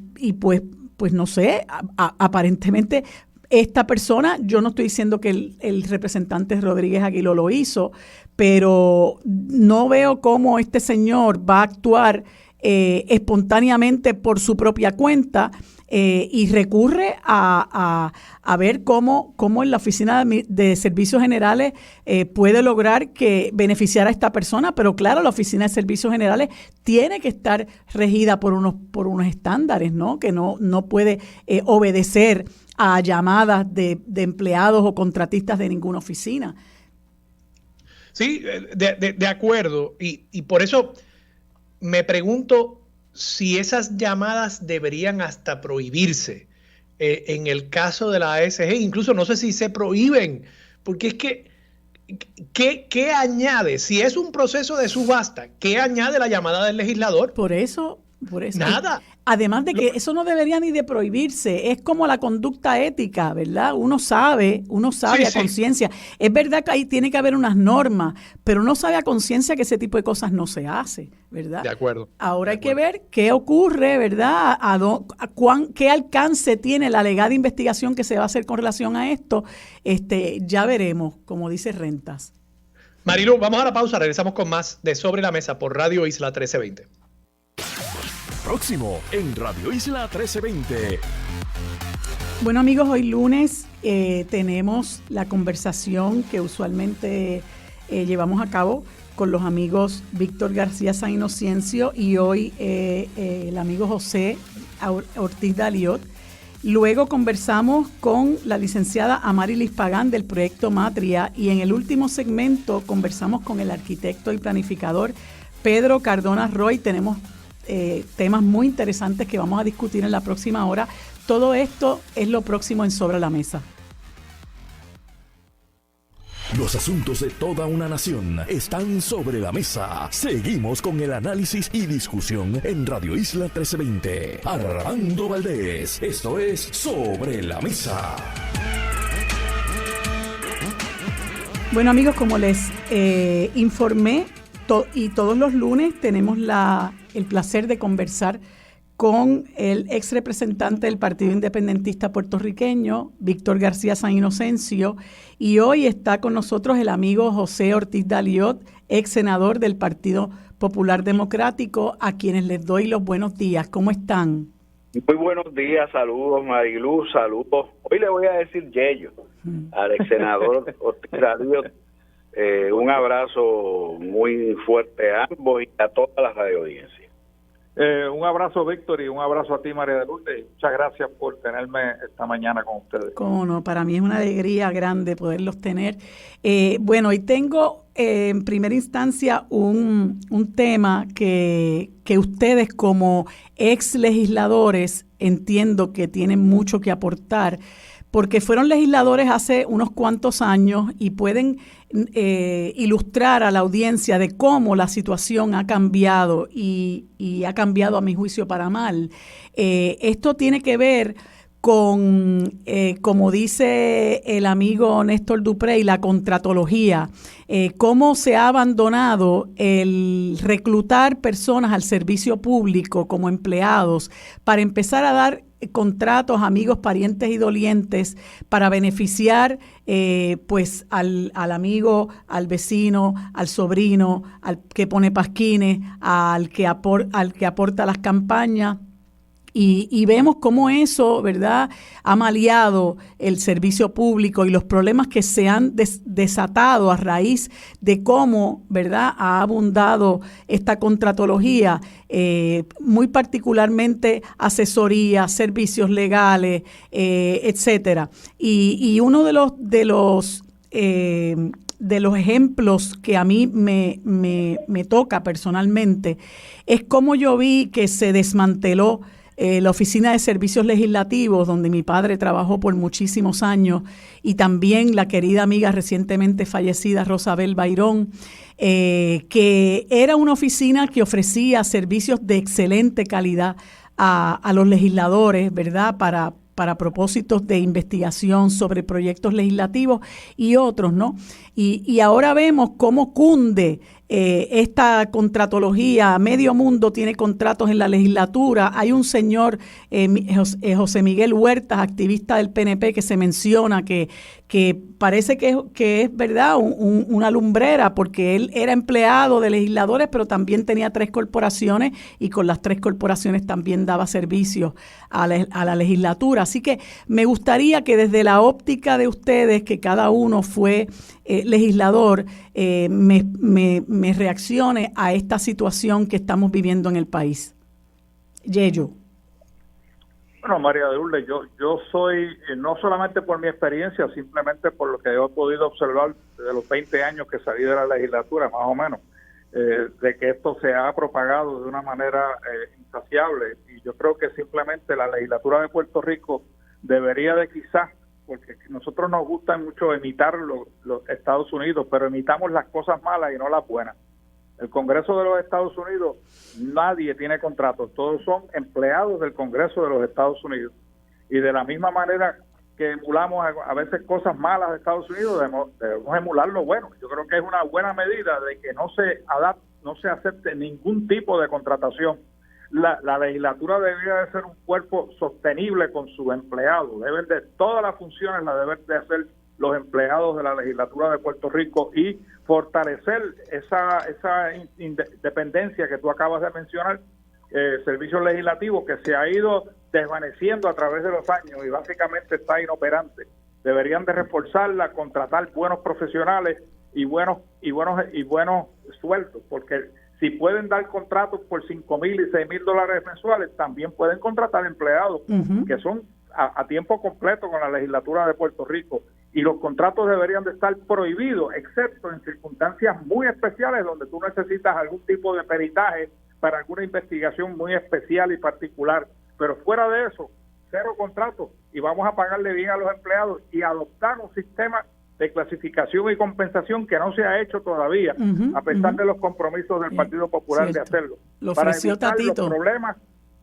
pues no sé, aparentemente esta persona, yo no estoy diciendo que el representante Rodríguez Aguiló lo hizo, pero no veo cómo este señor va a actuar espontáneamente por su propia cuenta y recurre a ver cómo en la Oficina de Servicios Generales puede lograr que beneficiar a esta persona, pero claro, la Oficina de Servicios Generales tiene que estar regida por unos estándares, ¿no? Que no puede obedecer a llamadas de empleados o contratistas de ninguna oficina.
Sí, de acuerdo. Y por eso me pregunto si esas llamadas deberían hasta prohibirse. En el caso de la ASG, incluso no sé si se prohíben, porque es que, ¿qué añade? Si es un proceso de subasta, ¿qué añade la llamada del legislador?
Por eso.
Nada.
Además de que eso no debería ni de prohibirse, es como la conducta ética, ¿verdad? Uno sabe
Sí,
a conciencia. Es verdad que ahí tiene que haber unas normas, pero uno sabe a conciencia que ese tipo de cosas no se hace, ¿verdad?
De acuerdo.
Ahora hay que ver qué ocurre, ¿verdad? Qué alcance tiene la alegada investigación que se va a hacer con relación a esto. Ya veremos, como dice Rentas.
Marilu, vamos a la pausa, regresamos con más de Sobre la Mesa por Radio Isla 1320.
Próximo en Radio Isla 1320.
Bueno amigos, hoy lunes tenemos la conversación que usualmente llevamos a cabo con los amigos Víctor García San Inocencio y hoy el amigo José Ortiz Daliot. Luego conversamos con la licenciada Amarilis Pagán del Proyecto Matria y en el último segmento conversamos con el arquitecto y planificador Pedro Cardona Roy. Tenemos temas muy interesantes que vamos a discutir en la próxima hora. Todo esto es lo próximo en Sobre la Mesa.
Los asuntos de toda una nación están sobre la mesa. Seguimos con el análisis y discusión en Radio Isla 1320. Armando Valdés, esto es Sobre la Mesa.
Bueno amigos, como les informé, y todos los lunes tenemos el placer de conversar con el ex representante del Partido Independentista Puertorriqueño, Víctor García San Inocencio, y hoy está con nosotros el amigo José Ortiz Daliot, ex senador del Partido Popular Democrático, a quienes les doy los buenos días. ¿Cómo están?
Muy buenos días, saludos Marilu, saludos. Hoy le voy a decir Yello al ex senador Ortiz Daliot. Un abrazo muy fuerte a ambos y a toda la radioaudiencia.
Un abrazo, Víctor, y un abrazo a ti, María de Lourdes. Muchas gracias por tenerme esta mañana con ustedes.
Cómo no, para mí es una alegría grande poderlos tener. Bueno, hoy tengo en primera instancia un tema que ustedes como ex legisladores entiendo que tienen mucho que aportar, porque fueron legisladores hace unos cuantos años y pueden ilustrar a la audiencia de cómo la situación ha cambiado y ha cambiado a mi juicio para mal. Esto tiene que ver con, como dice el amigo Néstor Duprey, la contratología, cómo se ha abandonado el reclutar personas al servicio público como empleados para empezar a dar contratos, amigos, parientes y dolientes para beneficiar pues al amigo, al vecino, al sobrino, al que pone pasquines, al que aporta las campañas. Y vemos cómo eso, ¿verdad?, ha maleado el servicio público y los problemas que se han desatado a raíz de cómo, ¿verdad?, ha abundado esta contratología, muy particularmente asesoría, servicios legales, etcétera. Y uno de los ejemplos que a mí me toca personalmente es cómo yo vi que se desmanteló la Oficina de Servicios Legislativos, donde mi padre trabajó por muchísimos años, y también la querida amiga recientemente fallecida Rosabel Bayrón, que era una oficina que ofrecía servicios de excelente calidad a los legisladores, ¿verdad?, para propósitos de investigación sobre proyectos legislativos y otros, ¿no? Y ahora vemos cómo cunde esta contratología. Medio mundo tiene contratos en la legislatura. Hay un señor, José Miguel Huertas, activista del PNP, que se menciona que parece que es verdad una lumbrera, porque él era empleado de legisladores, pero también tenía 3 corporaciones y con las 3 corporaciones también daba servicios a la legislatura. Así que me gustaría que desde la óptica de ustedes, que cada uno fue legislador, me reaccione a esta situación que estamos viviendo en el país. Yeyo.
Bueno, María de Lourdes, yo soy, no solamente por mi experiencia, simplemente por lo que he podido observar de los 20 años que salí de la legislatura, más o menos, de que esto se ha propagado de una manera insaciable. Y yo creo que simplemente la legislatura de Puerto Rico debería de quizás, porque nosotros nos gusta mucho imitar los Estados Unidos, pero imitamos las cosas malas y no las buenas. El Congreso de los Estados Unidos, nadie tiene contratos, todos son empleados del Congreso de los Estados Unidos. Y de la misma manera que emulamos a veces cosas malas de Estados Unidos, debemos emular lo bueno. Yo creo que es una buena medida de que no se acepte ningún tipo de contratación. La legislatura debería de ser un cuerpo sostenible con sus empleados. Todas las funciones las deben de hacer los empleados de la legislatura de Puerto Rico y fortalecer esa independencia que tú acabas de mencionar, servicio legislativo que se ha ido desvaneciendo a través de los años y básicamente está inoperante. Deberían de reforzarla, contratar buenos profesionales y buenos sueldos, porque si pueden dar contratos por $5,000 y $6,000 mensuales, también pueden contratar empleados que son a tiempo completo con la legislatura de Puerto Rico. Y los contratos deberían de estar prohibidos, excepto en circunstancias muy especiales donde tú necesitas algún tipo de peritaje para alguna investigación muy especial y particular. Pero fuera de eso, 0 contratos y vamos a pagarle bien a los empleados y adoptar un sistema de clasificación y compensación que no se ha hecho todavía, a pesar de los compromisos del Partido Popular de hacerlo.
Lo ofreció Tatito.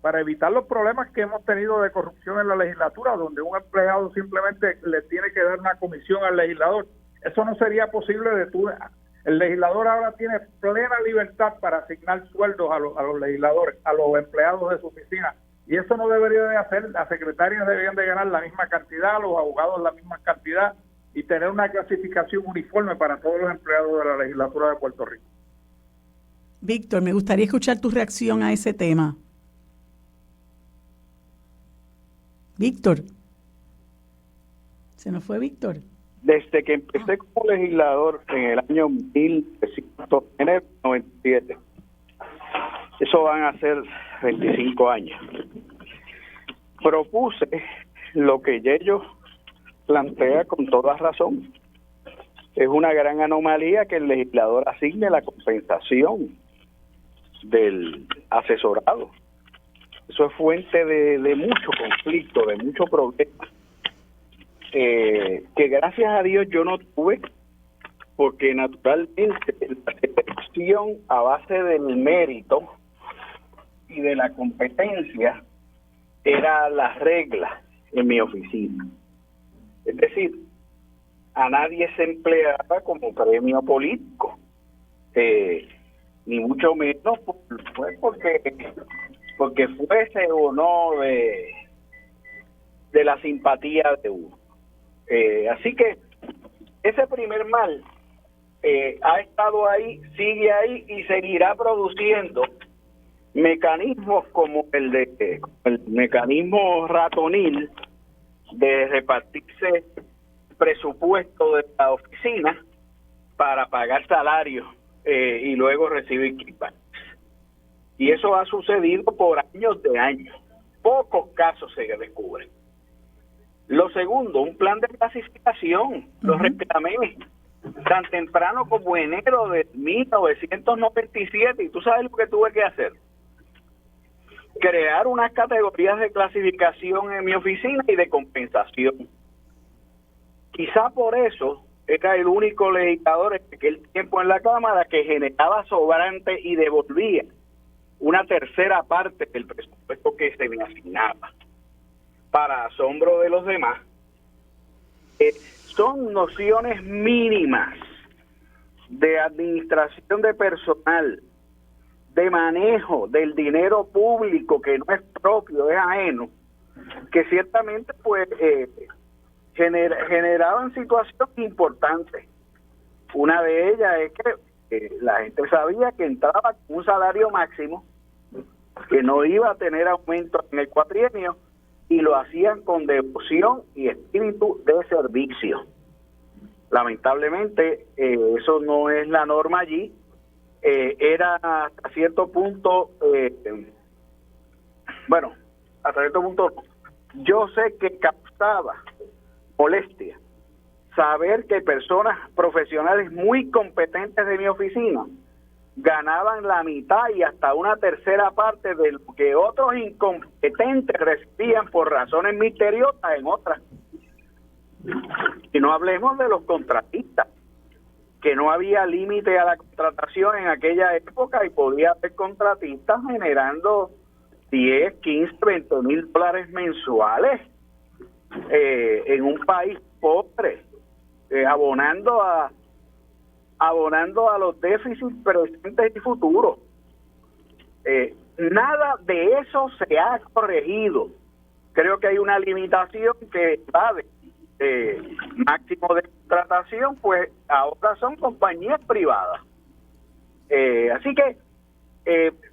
Para evitar los problemas que hemos tenido de corrupción en la legislatura, donde un empleado simplemente le tiene que dar una comisión al legislador. Eso no sería posible el legislador ahora tiene plena libertad para asignar sueldos a los legisladores, a los empleados de su oficina, y eso no debería de hacer. Las secretarias deberían de ganar la misma cantidad, los abogados la misma cantidad, y tener una clasificación uniforme para todos los empleados de la legislatura de Puerto Rico.
Víctor, me gustaría escuchar tu reacción a ese tema. Víctor. ¿Se nos fue Víctor?
Desde que empecé como legislador en el año 1997, eso van a ser 25 años, propuse lo que Yeyo plantea con toda razón. Es una gran anomalía que el legislador asigne la compensación del asesorado. Eso es fuente de mucho conflicto, de mucho problema, que gracias a Dios yo no tuve, porque naturalmente la selección a base del mérito y de la competencia era la regla en mi oficina. Es decir, a nadie se empleaba como premio político, ni mucho menos porque fuese o no de la simpatía de uno. Así que ese primer mal ha estado ahí, sigue ahí y seguirá produciendo mecanismos como el mecanismo ratonil de repartirse presupuesto de la oficina para pagar salarios y luego recibir kickbacks. Y eso ha sucedido por años de años. Pocos casos se descubren. Lo segundo, un plan de clasificación. Lo reclamé tan temprano como enero de 1997. Y tú sabes lo que tuve que hacer. Crear unas categorías de clasificación en mi oficina y de compensación. Quizá por eso era el único legislador en aquel tiempo en la Cámara que generaba sobrante y devolvía una tercera parte del presupuesto que se me asignaba. para asombro de los demás, son nociones mínimas de administración de personal, de manejo del dinero público que no es propio, es ajeno, que ciertamente pues generaban situaciones importantes. Una de ellas es que la gente sabía que entraba con un salario máximo, que no iba a tener aumento en el cuatrienio, y lo hacían con devoción y espíritu de servicio. Lamentablemente eso no es la norma allí. Era hasta cierto punto, hasta cierto punto yo sé que causaba molestia saber que personas profesionales muy competentes de mi oficina ganaban la mitad y hasta una tercera parte de lo que otros incompetentes recibían por razones misteriosas en otras. Y no hablemos de los contratistas, que no había límite a la contratación en aquella época y podía haber contratistas generando 10, 15, 20 mil dólares mensuales en un país pobre, abonando a los déficits presentes y futuros. Nada de eso se ha corregido. Creo que hay una limitación que va de máximo de contratación, pues ahora son compañías privadas. Así que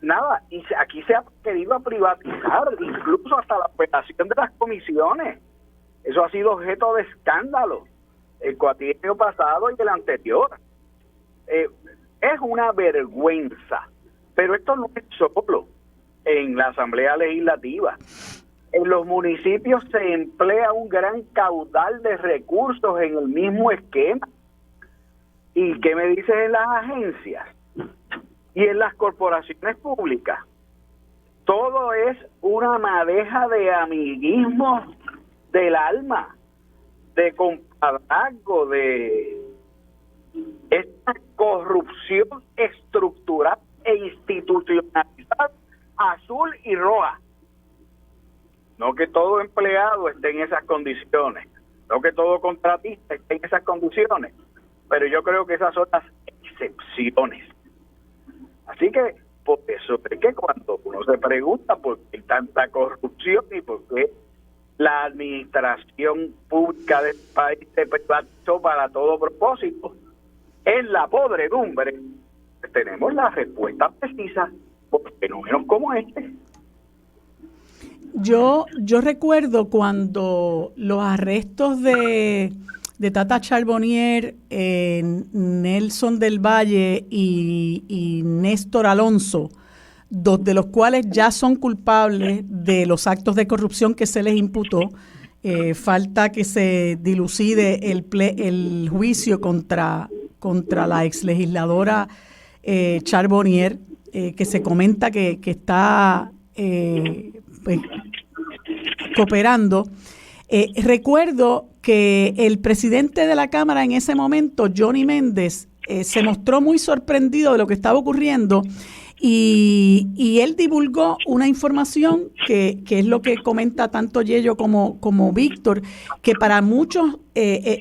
nada, y aquí se ha querido privatizar incluso hasta la operación de las comisiones. Eso ha sido objeto de escándalo el cuatrienio pasado y el anterior. Es una vergüenza, pero esto no es solo en la Asamblea Legislativa. En los municipios se emplea un gran caudal de recursos en el mismo esquema. ¿Y qué me dices en las agencias y en las corporaciones públicas? Todo es una madeja de amiguismo del alma, de compadrazgo, de esta corrupción estructural e institucionalizada, azul y roja. No que todo empleado esté en esas condiciones, no que todo contratista esté en esas condiciones, pero yo creo que esas son las excepciones. Así que por eso es que cuando uno se pregunta por qué hay tanta corrupción y por qué la administración pública del país se privatizó para todo propósito, en la podredumbre tenemos la respuesta precisa por fenómenos como este.
Yo recuerdo cuando los arrestos de Tata Charbonnier, Nelson del Valle y Néstor Alonso, dos de los cuales ya son culpables de los actos de corrupción que se les imputó. Falta que se dilucide el juicio contra la exlegisladora Charbonnier, que se comenta que está pues, cooperando. Recuerdo que el presidente de la Cámara en ese momento, Johnny Méndez, se mostró muy sorprendido de lo que estaba ocurriendo y él divulgó una información que es lo que comenta tanto Yello como Víctor, que para muchos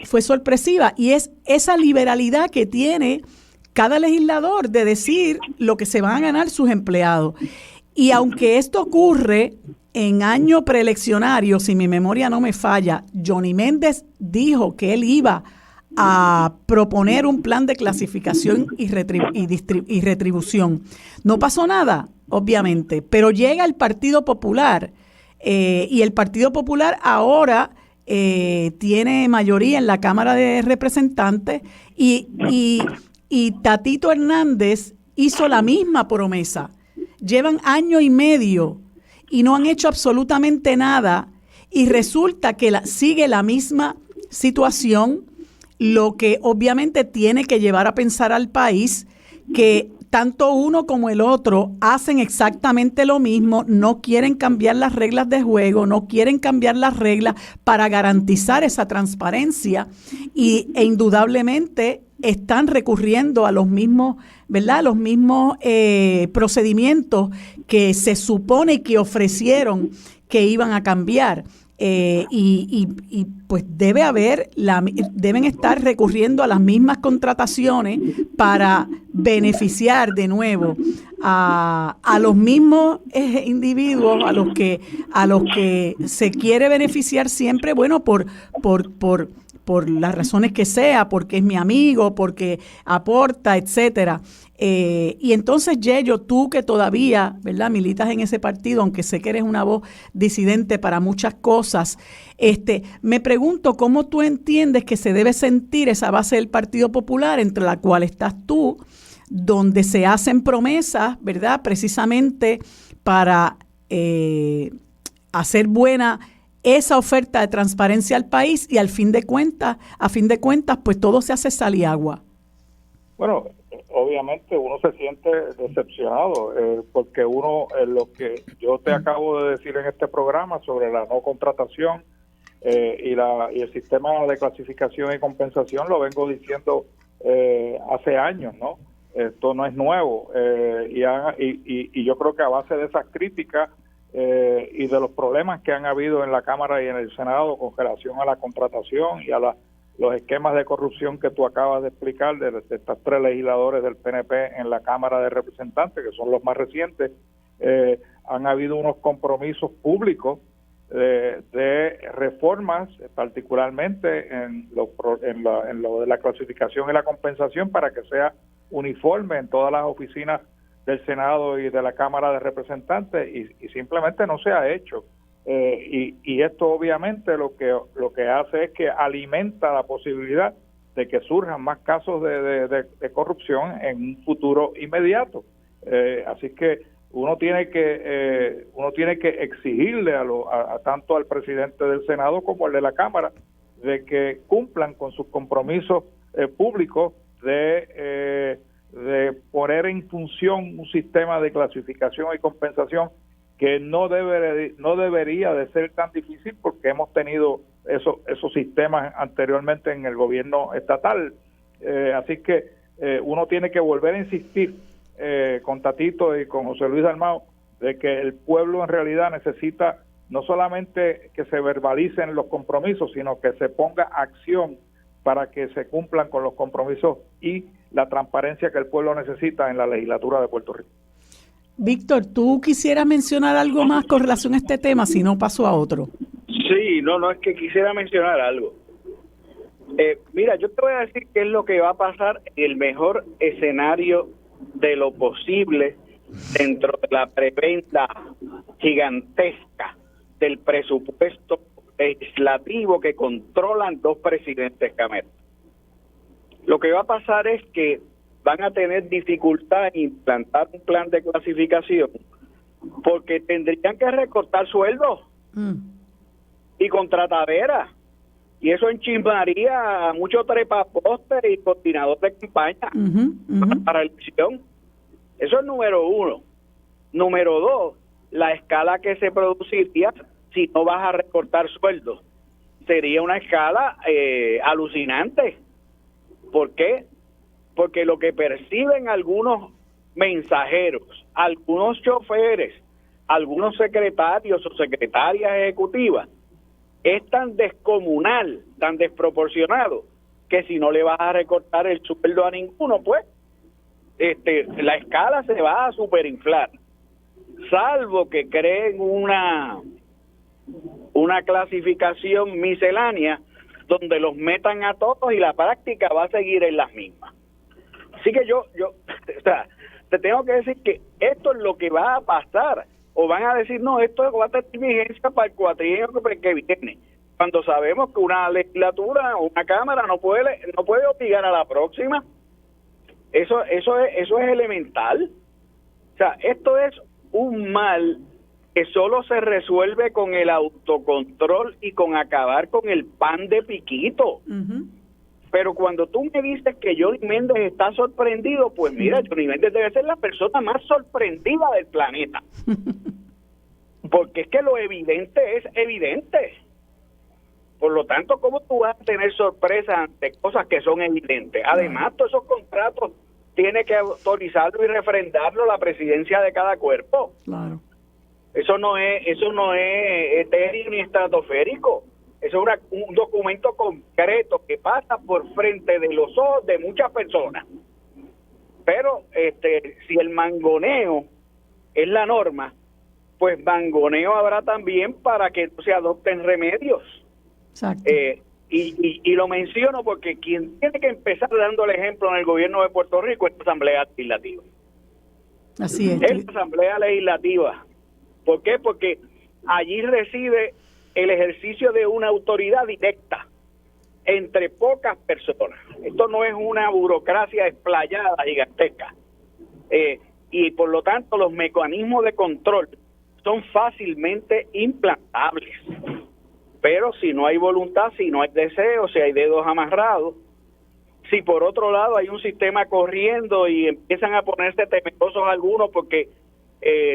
fue sorpresiva, y es esa liberalidad que tiene cada legislador de decir lo que se van a ganar sus empleados. Y aunque esto ocurre en año preeleccionario, si mi memoria no me falla, Johnny Méndez dijo que él iba a proponer un plan de clasificación y retribución. No pasó nada, obviamente, pero llega el Partido Popular y el Partido Popular ahora tiene mayoría en la Cámara de Representantes y Tatito Hernández hizo la misma promesa. Llevan año y medio y no han hecho absolutamente nada y resulta que sigue la misma situación, lo que obviamente tiene que llevar a pensar al país que tanto uno como el otro hacen exactamente lo mismo, no quieren cambiar las reglas de juego, no quieren cambiar las reglas para garantizar esa transparencia e indudablemente están recurriendo a los mismos, ¿verdad? Los mismos procedimientos que se supone que ofrecieron que iban a cambiar. y pues deben estar recurriendo a las mismas contrataciones para beneficiar de nuevo a los mismos individuos a los que se quiere beneficiar siempre, bueno, por las razones que sea, porque es mi amigo, porque aporta, etcétera. Y entonces, Yello, tú que todavía, ¿verdad?, militas en ese partido, aunque sé que eres una voz disidente para muchas cosas, me pregunto cómo tú entiendes que se debe sentir esa base del Partido Popular, entre la cual estás tú, donde se hacen promesas, ¿verdad?, precisamente para hacer buena esa oferta de transparencia al país, y a fin de cuentas, pues todo se hace sal y agua.
Bueno, obviamente uno se siente decepcionado porque uno, lo que yo te acabo de decir en este programa sobre la no contratación y el sistema de clasificación y compensación, lo vengo diciendo hace años, ¿no? Esto no es nuevo, y yo creo que a base de esas críticas y de los problemas que han habido en la Cámara y en el Senado con relación a la contratación y a los esquemas de corrupción que tú acabas de explicar de estas 3 legisladores del PNP en la Cámara de Representantes, que son los más recientes, han habido unos compromisos públicos de reformas, particularmente en lo de la clasificación y la compensación, para que sea uniforme en todas las oficinas del Senado y de la Cámara de Representantes, y simplemente no se ha hecho. Y esto obviamente lo que hace es que alimenta la posibilidad de que surjan más casos de corrupción en un futuro inmediato. Así que uno tiene que exigirle a tanto al presidente del Senado como al de la Cámara de que cumplan con sus compromisos públicos de poner en función un sistema de clasificación y compensación que no debería de ser tan difícil, porque hemos tenido esos sistemas anteriormente en el gobierno estatal. Así que uno tiene que volver a insistir con Tatito y con José Luis Dalmau de que el pueblo en realidad necesita no solamente que se verbalicen los compromisos, sino que se ponga acción para que se cumplan con los compromisos y la transparencia que el pueblo necesita en la legislatura de Puerto Rico.
Víctor, ¿tú quisieras mencionar algo más con relación a este tema? Si no, paso a otro.
Sí, no, es que quisiera mencionar algo. Mira, yo te voy a decir qué es lo que va a pasar en el mejor escenario de lo posible dentro de la preventa gigantesca del presupuesto legislativo que controlan 2 presidentes cameros. Lo que va a pasar es que van a tener dificultad en implantar un plan de clasificación porque tendrían que recortar sueldos y contrataderas, y eso enchismaría a muchos trepapostes y coordinadores de campaña para la elección. Eso es número 1. Número 2, la escala que se produciría si no vas a recortar sueldos sería una escala alucinante. ¿Por qué? Porque lo que perciben algunos mensajeros, algunos choferes, algunos secretarios o secretarias ejecutivas, es tan descomunal, tan desproporcionado, que si no le vas a recortar el sueldo a ninguno, pues la escala se va a superinflar, salvo que creen una clasificación miscelánea donde los metan a todos y la práctica va a seguir en las mismas. Así que yo o sea, te tengo que decir que esto es lo que va a pasar, o van a decir, no, esto va a tener vigencia para el cuatrienio que viene, cuando sabemos que una legislatura o una cámara no puede obligar a la próxima. Eso es elemental. O sea, esto es un mal que solo se resuelve con el autocontrol y con acabar con el pan de piquito. Pero cuando tú me dices que Johnny Méndez está sorprendido, pues mira, Johnny Méndez debe ser la persona más sorprendida del planeta. Porque es que lo evidente es evidente. Por lo tanto, ¿cómo tú vas a tener sorpresa ante cosas que son evidentes? Además, todos esos contratos tiene que autorizarlo y refrendarlo la presidencia de cada cuerpo.
Claro.
Eso no es etéreo ni estratosférico. Eso es un documento concreto que pasa por frente de los ojos de muchas personas. Pero si el mangoneo es la norma, pues mangoneo habrá también para que se adopten remedios.
Exacto.
Y lo menciono porque quien tiene que empezar dando el ejemplo en el gobierno de Puerto Rico es la Asamblea Legislativa.
Así es.
Es la Asamblea Legislativa. ¿Por qué? Porque allí reside el ejercicio de una autoridad directa entre pocas personas. Esto no es una burocracia explayada gigantesca. Y por lo tanto los mecanismos de control son fácilmente implantables. Pero si no hay voluntad, si no hay deseo, si hay dedos amarrados, si por otro lado hay un sistema corriendo y empiezan a ponerse temerosos algunos porque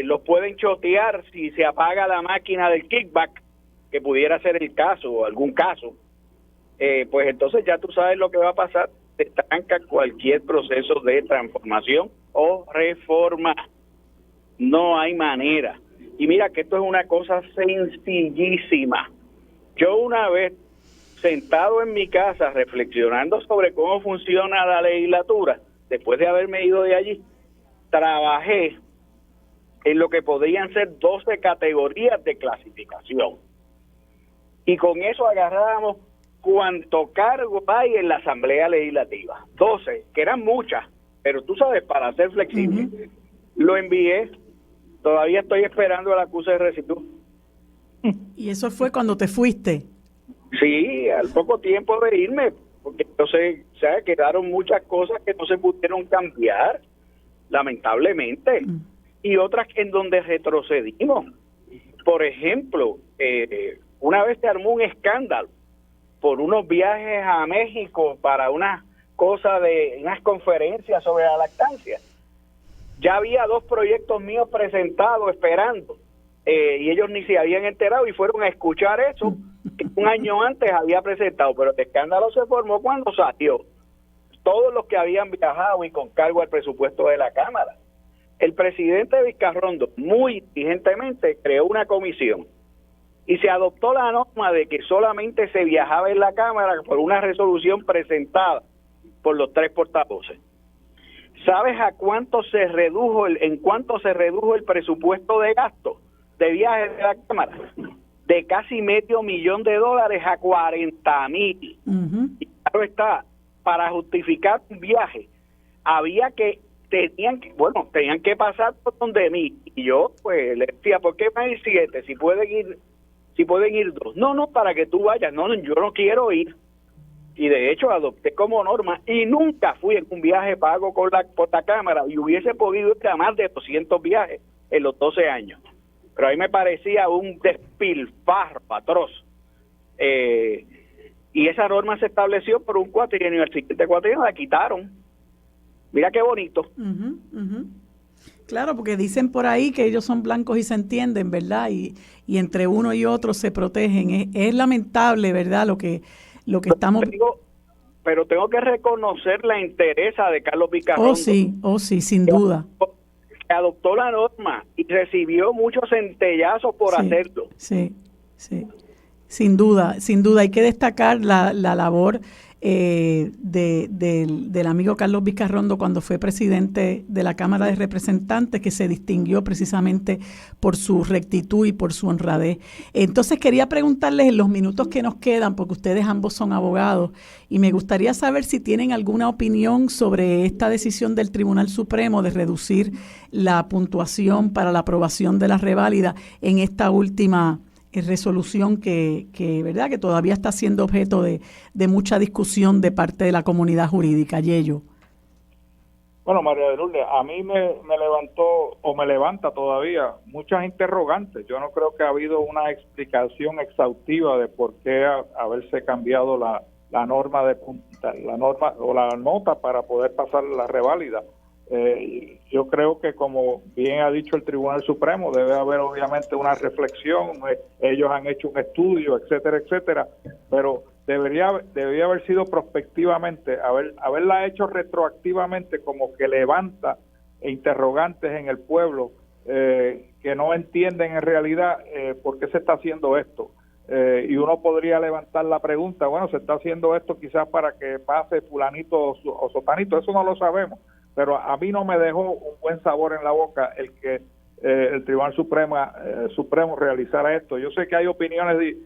los pueden chotear si se apaga la máquina del kickback, que pudiera ser el caso o algún caso, pues entonces ya tú sabes lo que va a pasar, se estanca cualquier proceso de transformación o reforma. No hay manera. Y mira que esto es una cosa sencillísima. Yo una vez, sentado en mi casa, reflexionando sobre cómo funciona la legislatura, después de haberme ido de allí, trabajé en lo que podrían ser 12 categorías de clasificación. Y con eso agarrábamos cuánto cargo hay en la Asamblea Legislativa. 12, que eran muchas, pero tú sabes, para ser flexible. Lo envié, todavía estoy esperando el acuse de recibo.
¿Y eso fue cuando te fuiste?
Sí, al poco tiempo de irme, porque entonces, ¿sabes? Quedaron muchas cosas que no se pudieron cambiar, lamentablemente, y otras en donde retrocedimos. Por ejemplo, una vez se armó un escándalo por unos viajes a México para unas conferencias sobre la lactancia. Ya había 2 proyectos míos presentados esperando, y ellos ni se habían enterado y fueron a escuchar eso que un año antes había presentado, pero el escándalo se formó cuando salió todos los que habían viajado y con cargo al presupuesto de la Cámara. El presidente Vizcarrondo muy inteligentemente creó una comisión y se adoptó la norma de que solamente se viajaba en la Cámara por una resolución presentada por los 3 portavoces. ¿Sabes en cuánto se redujo el presupuesto de gasto de viajes de la Cámara? De casi $500,000 a 40,000. Y claro está, para justificar un viaje tenían que pasar por donde mí, y yo pues le decía, ¿por qué van a ir 7? Si pueden ir 2. No, para que tú vayas. No, yo no quiero ir. Y de hecho adopté como norma y nunca fui en un viaje pago por la Cámara, y hubiese podido ir a más de 200 viajes en los 12 años. Pero ahí me parecía un despilfarro atroz. Y esa norma se estableció por un cuatrienio, el siguiente cuatrienio la quitaron. Mira qué bonito.
Claro, porque dicen por ahí que ellos son blancos y se entienden, ¿verdad? Y entre uno y otro se protegen. Es lamentable, ¿verdad? Lo que estamos...
Pero tengo que reconocer la entereza de Carlos Vizcarrondo.
Oh sí, sin duda.
Que adoptó la norma y recibió muchos centellazos por hacerlo.
Sí. Sin duda. Hay que destacar la labor del amigo Carlos Vizcarrondo cuando fue presidente de la Cámara de Representantes, que se distinguió precisamente por su rectitud y por su honradez. Entonces quería preguntarles en los minutos que nos quedan, porque ustedes ambos son abogados, y me gustaría saber si tienen alguna opinión sobre esta decisión del Tribunal Supremo de reducir la puntuación para la aprobación de la reválida en esta última resolución que verdad que todavía está siendo objeto de mucha discusión de parte de la comunidad jurídica. Yello.
Bueno, María de Lourdes, a mí me levantó o me levanta todavía muchas interrogantes. Yo no creo que ha habido una explicación exhaustiva de por qué haberse cambiado la norma o la nota para poder pasar la reválida. Yo creo que, como bien ha dicho el Tribunal Supremo, debe haber obviamente una reflexión. Ellos han hecho un estudio, etcétera, pero debería haber sido prospectivamente, haberla hecho retroactivamente, como que levanta interrogantes en el pueblo que no entienden en realidad por qué se está haciendo esto. Y uno podría levantar la pregunta, bueno, se está haciendo esto quizás para que pase fulanito o sotanito, eso no lo sabemos, pero a mí no me dejó un buen sabor en la boca el que el Tribunal Supremo realizara esto. Yo sé que hay opiniones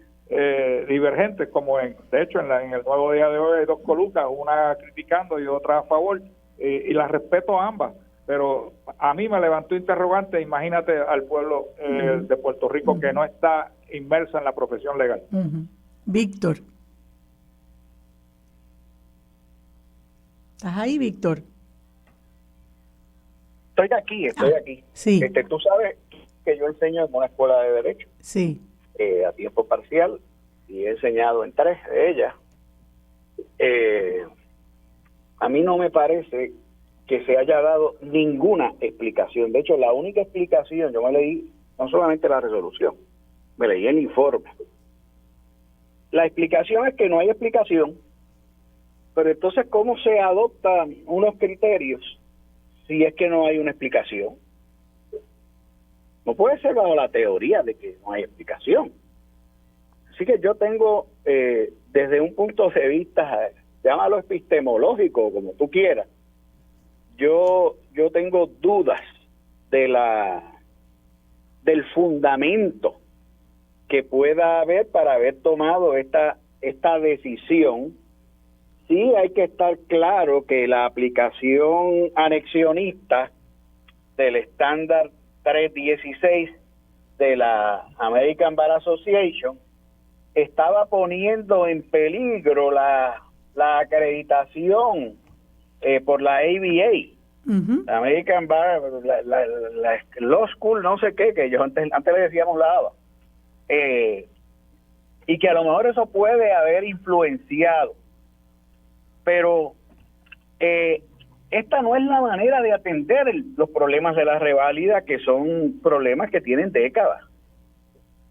divergentes, como de hecho en el Nuevo Día de hoy hay dos columnas, una criticando y otra a favor, y las respeto a ambas, pero a mí me levantó interrogante. Imagínate al pueblo de Puerto Rico que no está inmersa en la profesión legal.
Víctor. ¿Estás ahí, Víctor?
Estoy aquí.
Sí.
Tú sabes que yo enseño en una escuela de Derecho.
Sí.
A tiempo parcial, y he enseñado en 3 de ellas. A mí no me parece que se haya dado ninguna explicación. De hecho, la única explicación, yo me leí no solamente la resolución, me leí el informe. La explicación es que no hay explicación, pero entonces, ¿cómo se adoptan unos criterios si es que no hay una explicación? No puede ser bajo la teoría de que no hay explicación. Así que yo tengo, desde un punto de vista, llámalo epistemológico, como tú quieras, yo tengo dudas del fundamento que pueda haber para haber tomado esta decisión. Sí hay que estar claro que la aplicación anexionista del estándar 316 de la American Bar Association estaba poniendo en peligro la acreditación por la ABA, la American Bar, la Law School, no sé qué, que yo antes le decíamos la ABA, y que a lo mejor eso puede haber influenciado, pero esta no es la manera de atender los problemas de la reválida, que son problemas que tienen décadas.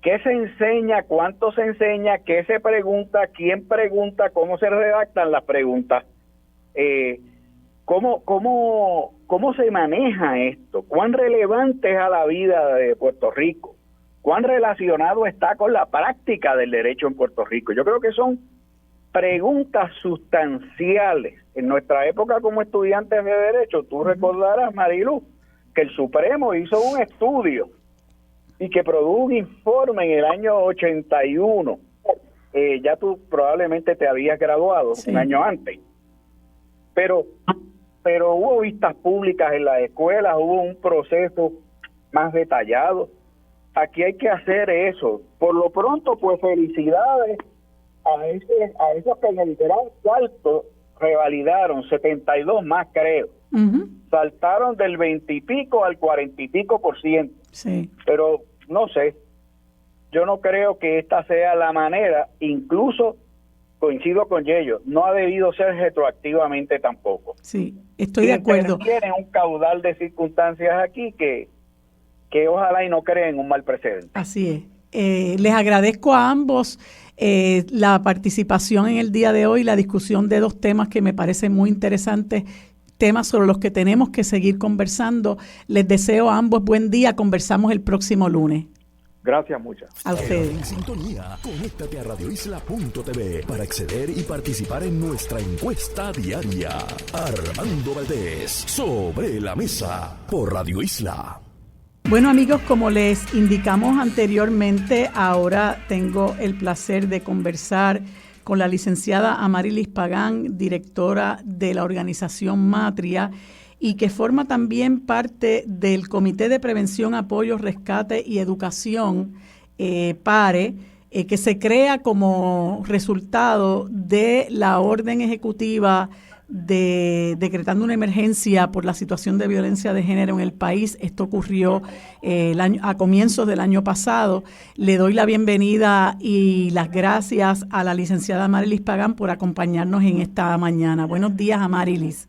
¿Qué se enseña? ¿Cuánto se enseña? ¿Qué se pregunta? ¿Quién pregunta? ¿Cómo se redactan las preguntas? ¿Cómo se maneja esto? ¿Cuán relevante es a la vida de Puerto Rico? ¿Cuán relacionado está con la práctica del derecho en Puerto Rico? Yo creo que son preguntas sustanciales. En nuestra época como estudiantes de Derecho, tú recordarás, Marilu, que el Supremo hizo un estudio y que produjo un informe en el año 81. Ya tú probablemente te habías graduado un año antes. Pero hubo vistas públicas en las escuelas, hubo un proceso más detallado. Aquí hay que hacer eso. Por lo pronto, pues felicidades a esos que en el gran salto revalidaron, 72 más creo. Saltaron del 20 y pico al 40 y pico %.
Sí.
Pero no sé, yo no creo que esta sea la manera. Incluso coincido con Yello, no ha debido ser retroactivamente tampoco.
Sí, estoy de acuerdo.
Tienen un caudal de circunstancias aquí que ojalá y no creen un mal precedente.
Así es. Les agradezco a ambos la participación en el día de hoy, la discusión de 2 temas que me parecen muy interesantes, temas sobre los que tenemos que seguir conversando. Les deseo a ambos buen día. Conversamos el próximo lunes.
Gracias muchas.
A ustedes.
En sintonía, conéctate a radioisla.tv para acceder y participar en nuestra encuesta diaria. Armando Valdés, sobre la mesa, por Radio Isla.
Bueno, amigos, como les indicamos anteriormente, ahora tengo el placer de conversar con la licenciada Amarilis Pagán, directora de la organización Matria, y que forma también parte del Comité de Prevención, Apoyo, Rescate y Educación, PARE, que se crea como resultado de la orden ejecutiva decretando una emergencia por la situación de violencia de género en el país. Esto ocurrió a comienzos del año pasado. Le doy la bienvenida y las gracias a la licenciada Amarilis Pagán por acompañarnos en esta mañana. Buenos días, Amarilis.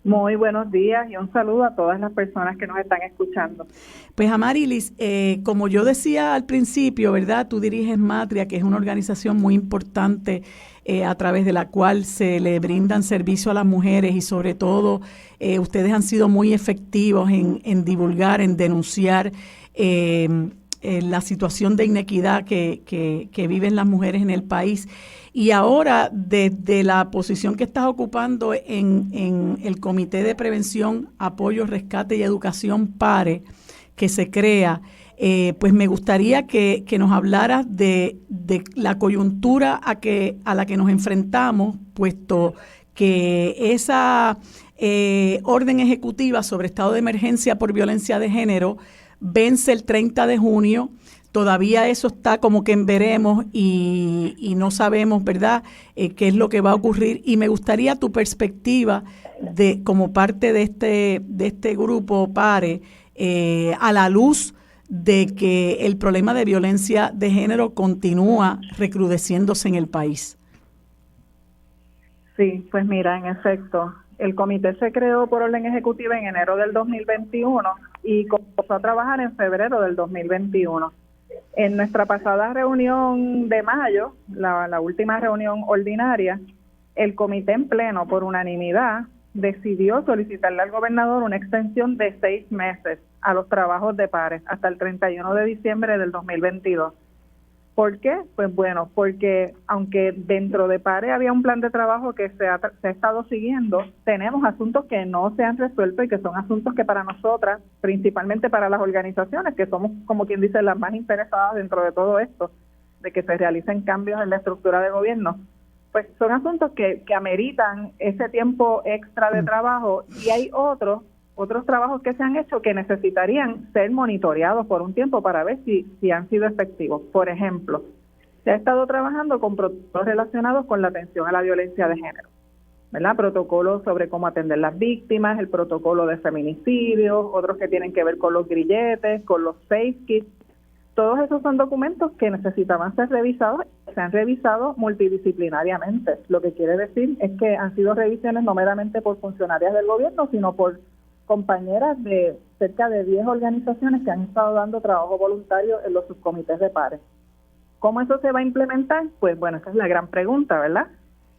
Muy buenos días y un saludo a todas las personas que nos están escuchando.
Pues Amarilis, como yo decía al principio, ¿verdad? Tú diriges Matria, que es una organización muy importante a través de la cual se le brindan servicio a las mujeres y sobre todo ustedes han sido muy efectivos en divulgar, en denunciar la situación de inequidad que viven las mujeres en el país. Y ahora, desde la posición que estás ocupando en el Comité de Prevención, Apoyo, Rescate y Educación PARE, que se crea, pues me gustaría que nos hablaras de la coyuntura a la que nos enfrentamos, puesto que esa orden ejecutiva sobre estado de emergencia por violencia de género vence el 30 de junio. Todavía eso está como que en veremos y no sabemos, ¿verdad?, qué es lo que va a ocurrir. Y me gustaría tu perspectiva como parte de este grupo PARE, a la luz de que el problema de violencia de género continúa recrudeciéndose en el país.
Sí, pues mira, en efecto, el comité se creó por orden ejecutiva en enero del 2021 y comenzó a trabajar en febrero del 2021. En nuestra pasada reunión de mayo, la última reunión ordinaria, el comité en pleno, por unanimidad, decidió solicitarle al gobernador una extensión de 6 meses a los trabajos de PARE hasta el 31 de diciembre del 2022. ¿Por qué? Pues bueno, porque aunque dentro de PARE había un plan de trabajo que se ha estado siguiendo, tenemos asuntos que no se han resuelto y que son asuntos que para nosotras, principalmente para las organizaciones, que somos, como quien dice, las más interesadas dentro de todo esto, de que se realicen cambios en la estructura de gobierno, pues son asuntos que ameritan ese tiempo extra de trabajo, y hay otros trabajos que se han hecho que necesitarían ser monitoreados por un tiempo para ver si han sido efectivos. Por ejemplo, se ha estado trabajando con protocolos relacionados con la atención a la violencia de género, ¿verdad? Protocolos sobre cómo atender las víctimas, el protocolo de feminicidios, otros que tienen que ver con los grilletes, con los safe kits. Todos esos son documentos que necesitaban ser revisados, se han revisado multidisciplinariamente. Lo que quiere decir es que han sido revisiones no meramente por funcionarias del gobierno, sino por compañeras de cerca de 10 organizaciones que han estado dando trabajo voluntario en los subcomités de PARE. ¿Cómo eso se va a implementar? Pues bueno, esa es la gran pregunta, ¿verdad?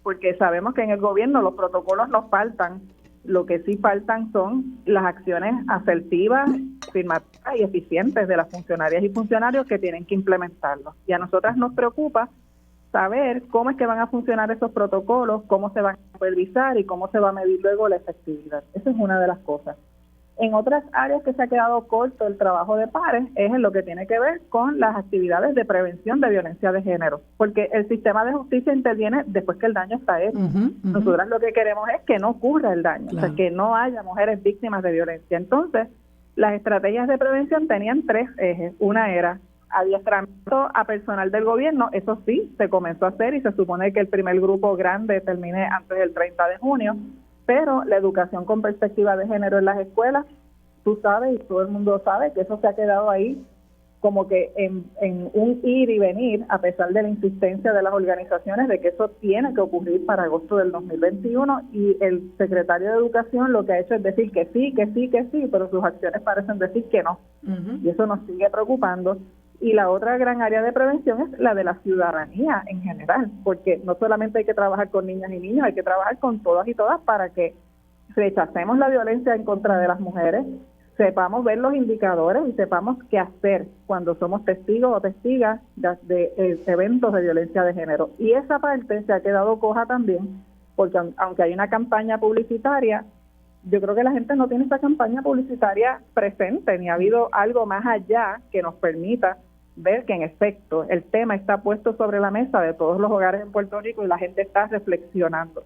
Porque sabemos que en el gobierno los protocolos nos faltan, lo que sí faltan son las acciones asertivas, afirmativas y eficientes de las funcionarias y funcionarios que tienen que implementarlos. Y a nosotras nos preocupa saber cómo es que van a funcionar esos protocolos, cómo se van a supervisar y cómo se va a medir luego la efectividad. Esa es una de las cosas. En otras áreas que se ha quedado corto el trabajo de PARE es en lo que tiene que ver con las actividades de prevención de violencia de género, porque el sistema de justicia interviene después que el daño está hecho. Nosotras lo que queremos es que no ocurra el daño, claro. O sea, que no haya mujeres víctimas de violencia. Entonces, las estrategias de prevención tenían 3 ejes. Una era adiestramiento a personal del gobierno, eso sí, se comenzó a hacer y se supone que el primer grupo grande termine antes del 30 de junio, pero la educación con perspectiva de género en las escuelas, tú sabes y todo el mundo sabe que eso se ha quedado ahí como que en un ir y venir, a pesar de la insistencia de las organizaciones de que eso tiene que ocurrir para agosto del 2021, y el secretario de Educación lo que ha hecho es decir que sí, pero sus acciones parecen decir que no, y eso nos sigue preocupando. Y la otra gran área de prevención es la de la ciudadanía en general, porque no solamente hay que trabajar con niñas y niños, hay que trabajar con todas y todas para que rechacemos la violencia en contra de las mujeres, sepamos ver los indicadores y sepamos qué hacer cuando somos testigos o testigas de eventos de violencia de género. Y esa parte se ha quedado coja también, porque aunque hay una campaña publicitaria, yo creo que la gente no tiene esa campaña publicitaria presente, ni ha habido algo más allá que nos permita ver que en efecto el tema está puesto sobre la mesa de todos los hogares en Puerto Rico y la gente está reflexionando.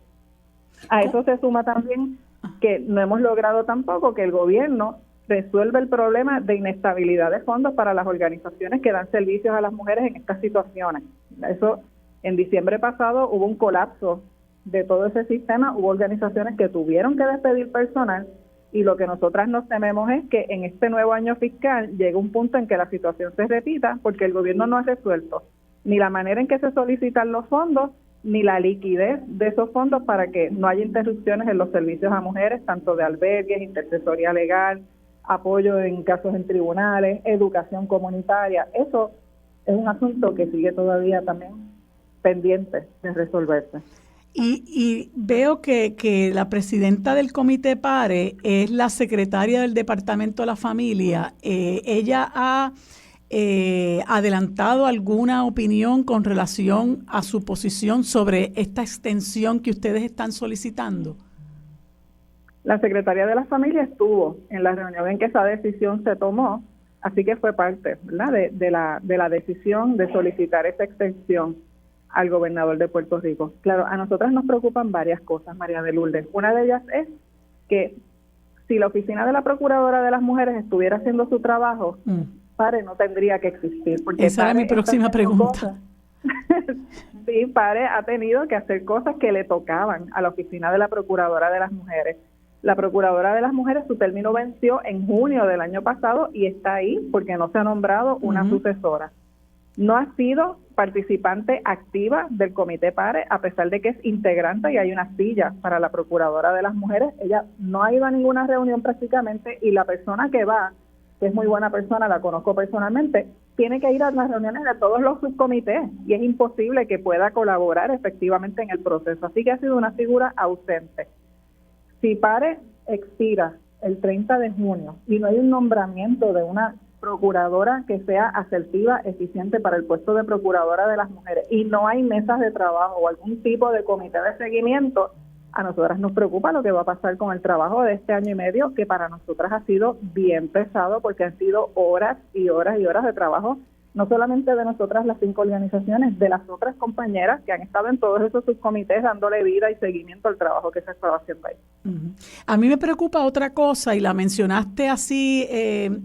A eso se suma también que no hemos logrado tampoco que el gobierno resuelva el problema de inestabilidad de fondos para las organizaciones que dan servicios a las mujeres en estas situaciones. Eso, en diciembre pasado hubo un colapso de todo ese sistema, hubo organizaciones que tuvieron que despedir personal, y lo que nosotras nos tememos es que en este nuevo año fiscal llegue un punto en que la situación se repita, porque el gobierno no ha resuelto ni la manera en que se solicitan los fondos, ni la liquidez de esos fondos para que no haya interrupciones en los servicios a mujeres, tanto de albergues, intercesoría legal, apoyo en casos en tribunales, educación comunitaria. Eso es un asunto que sigue todavía también pendientes de resolverse.
Y veo que la presidenta del Comité PARE es la secretaria del Departamento de la Familia. ¿Ella ha adelantado alguna opinión con relación a su posición sobre esta extensión que ustedes están solicitando?
La secretaria de la Familia estuvo en la reunión en que esa decisión se tomó, así que fue parte, ¿verdad?, de la decisión de solicitar esa extensión al gobernador de Puerto Rico. Claro, a nosotras nos preocupan varias cosas, María de Lourdes. Una de ellas es que si la oficina de la Procuradora de las Mujeres estuviera haciendo su trabajo, PARE no tendría que existir. Porque
esa era mi próxima pregunta.
Sí, PARE ha tenido que hacer cosas que le tocaban a la oficina de la Procuradora de las Mujeres. La Procuradora de las Mujeres, su término venció en junio del año pasado y está ahí porque no se ha nombrado una sucesora. No ha sido participante activa del Comité PARE, a pesar de que es integrante y hay una silla para la Procuradora de las Mujeres. Ella no ha ido a ninguna reunión prácticamente, y la persona que va, que es muy buena persona, la conozco personalmente, tiene que ir a las reuniones de todos los subcomités y es imposible que pueda colaborar efectivamente en el proceso. Así que ha sido una figura ausente. Si PARE expira el 30 de junio y no hay un nombramiento de una procuradora que sea asertiva, eficiente para el puesto de Procuradora de las Mujeres, y no hay mesas de trabajo o algún tipo de comité de seguimiento, a nosotras nos preocupa lo que va a pasar con el trabajo de este año y medio, que para nosotras ha sido bien pesado, porque han sido horas y horas y horas de trabajo, no solamente de nosotras las 5 organizaciones, de las otras compañeras que han estado en todos esos subcomités dándole vida y seguimiento al trabajo que se estaba haciendo ahí.
A mí me preocupa otra cosa, y la mencionaste así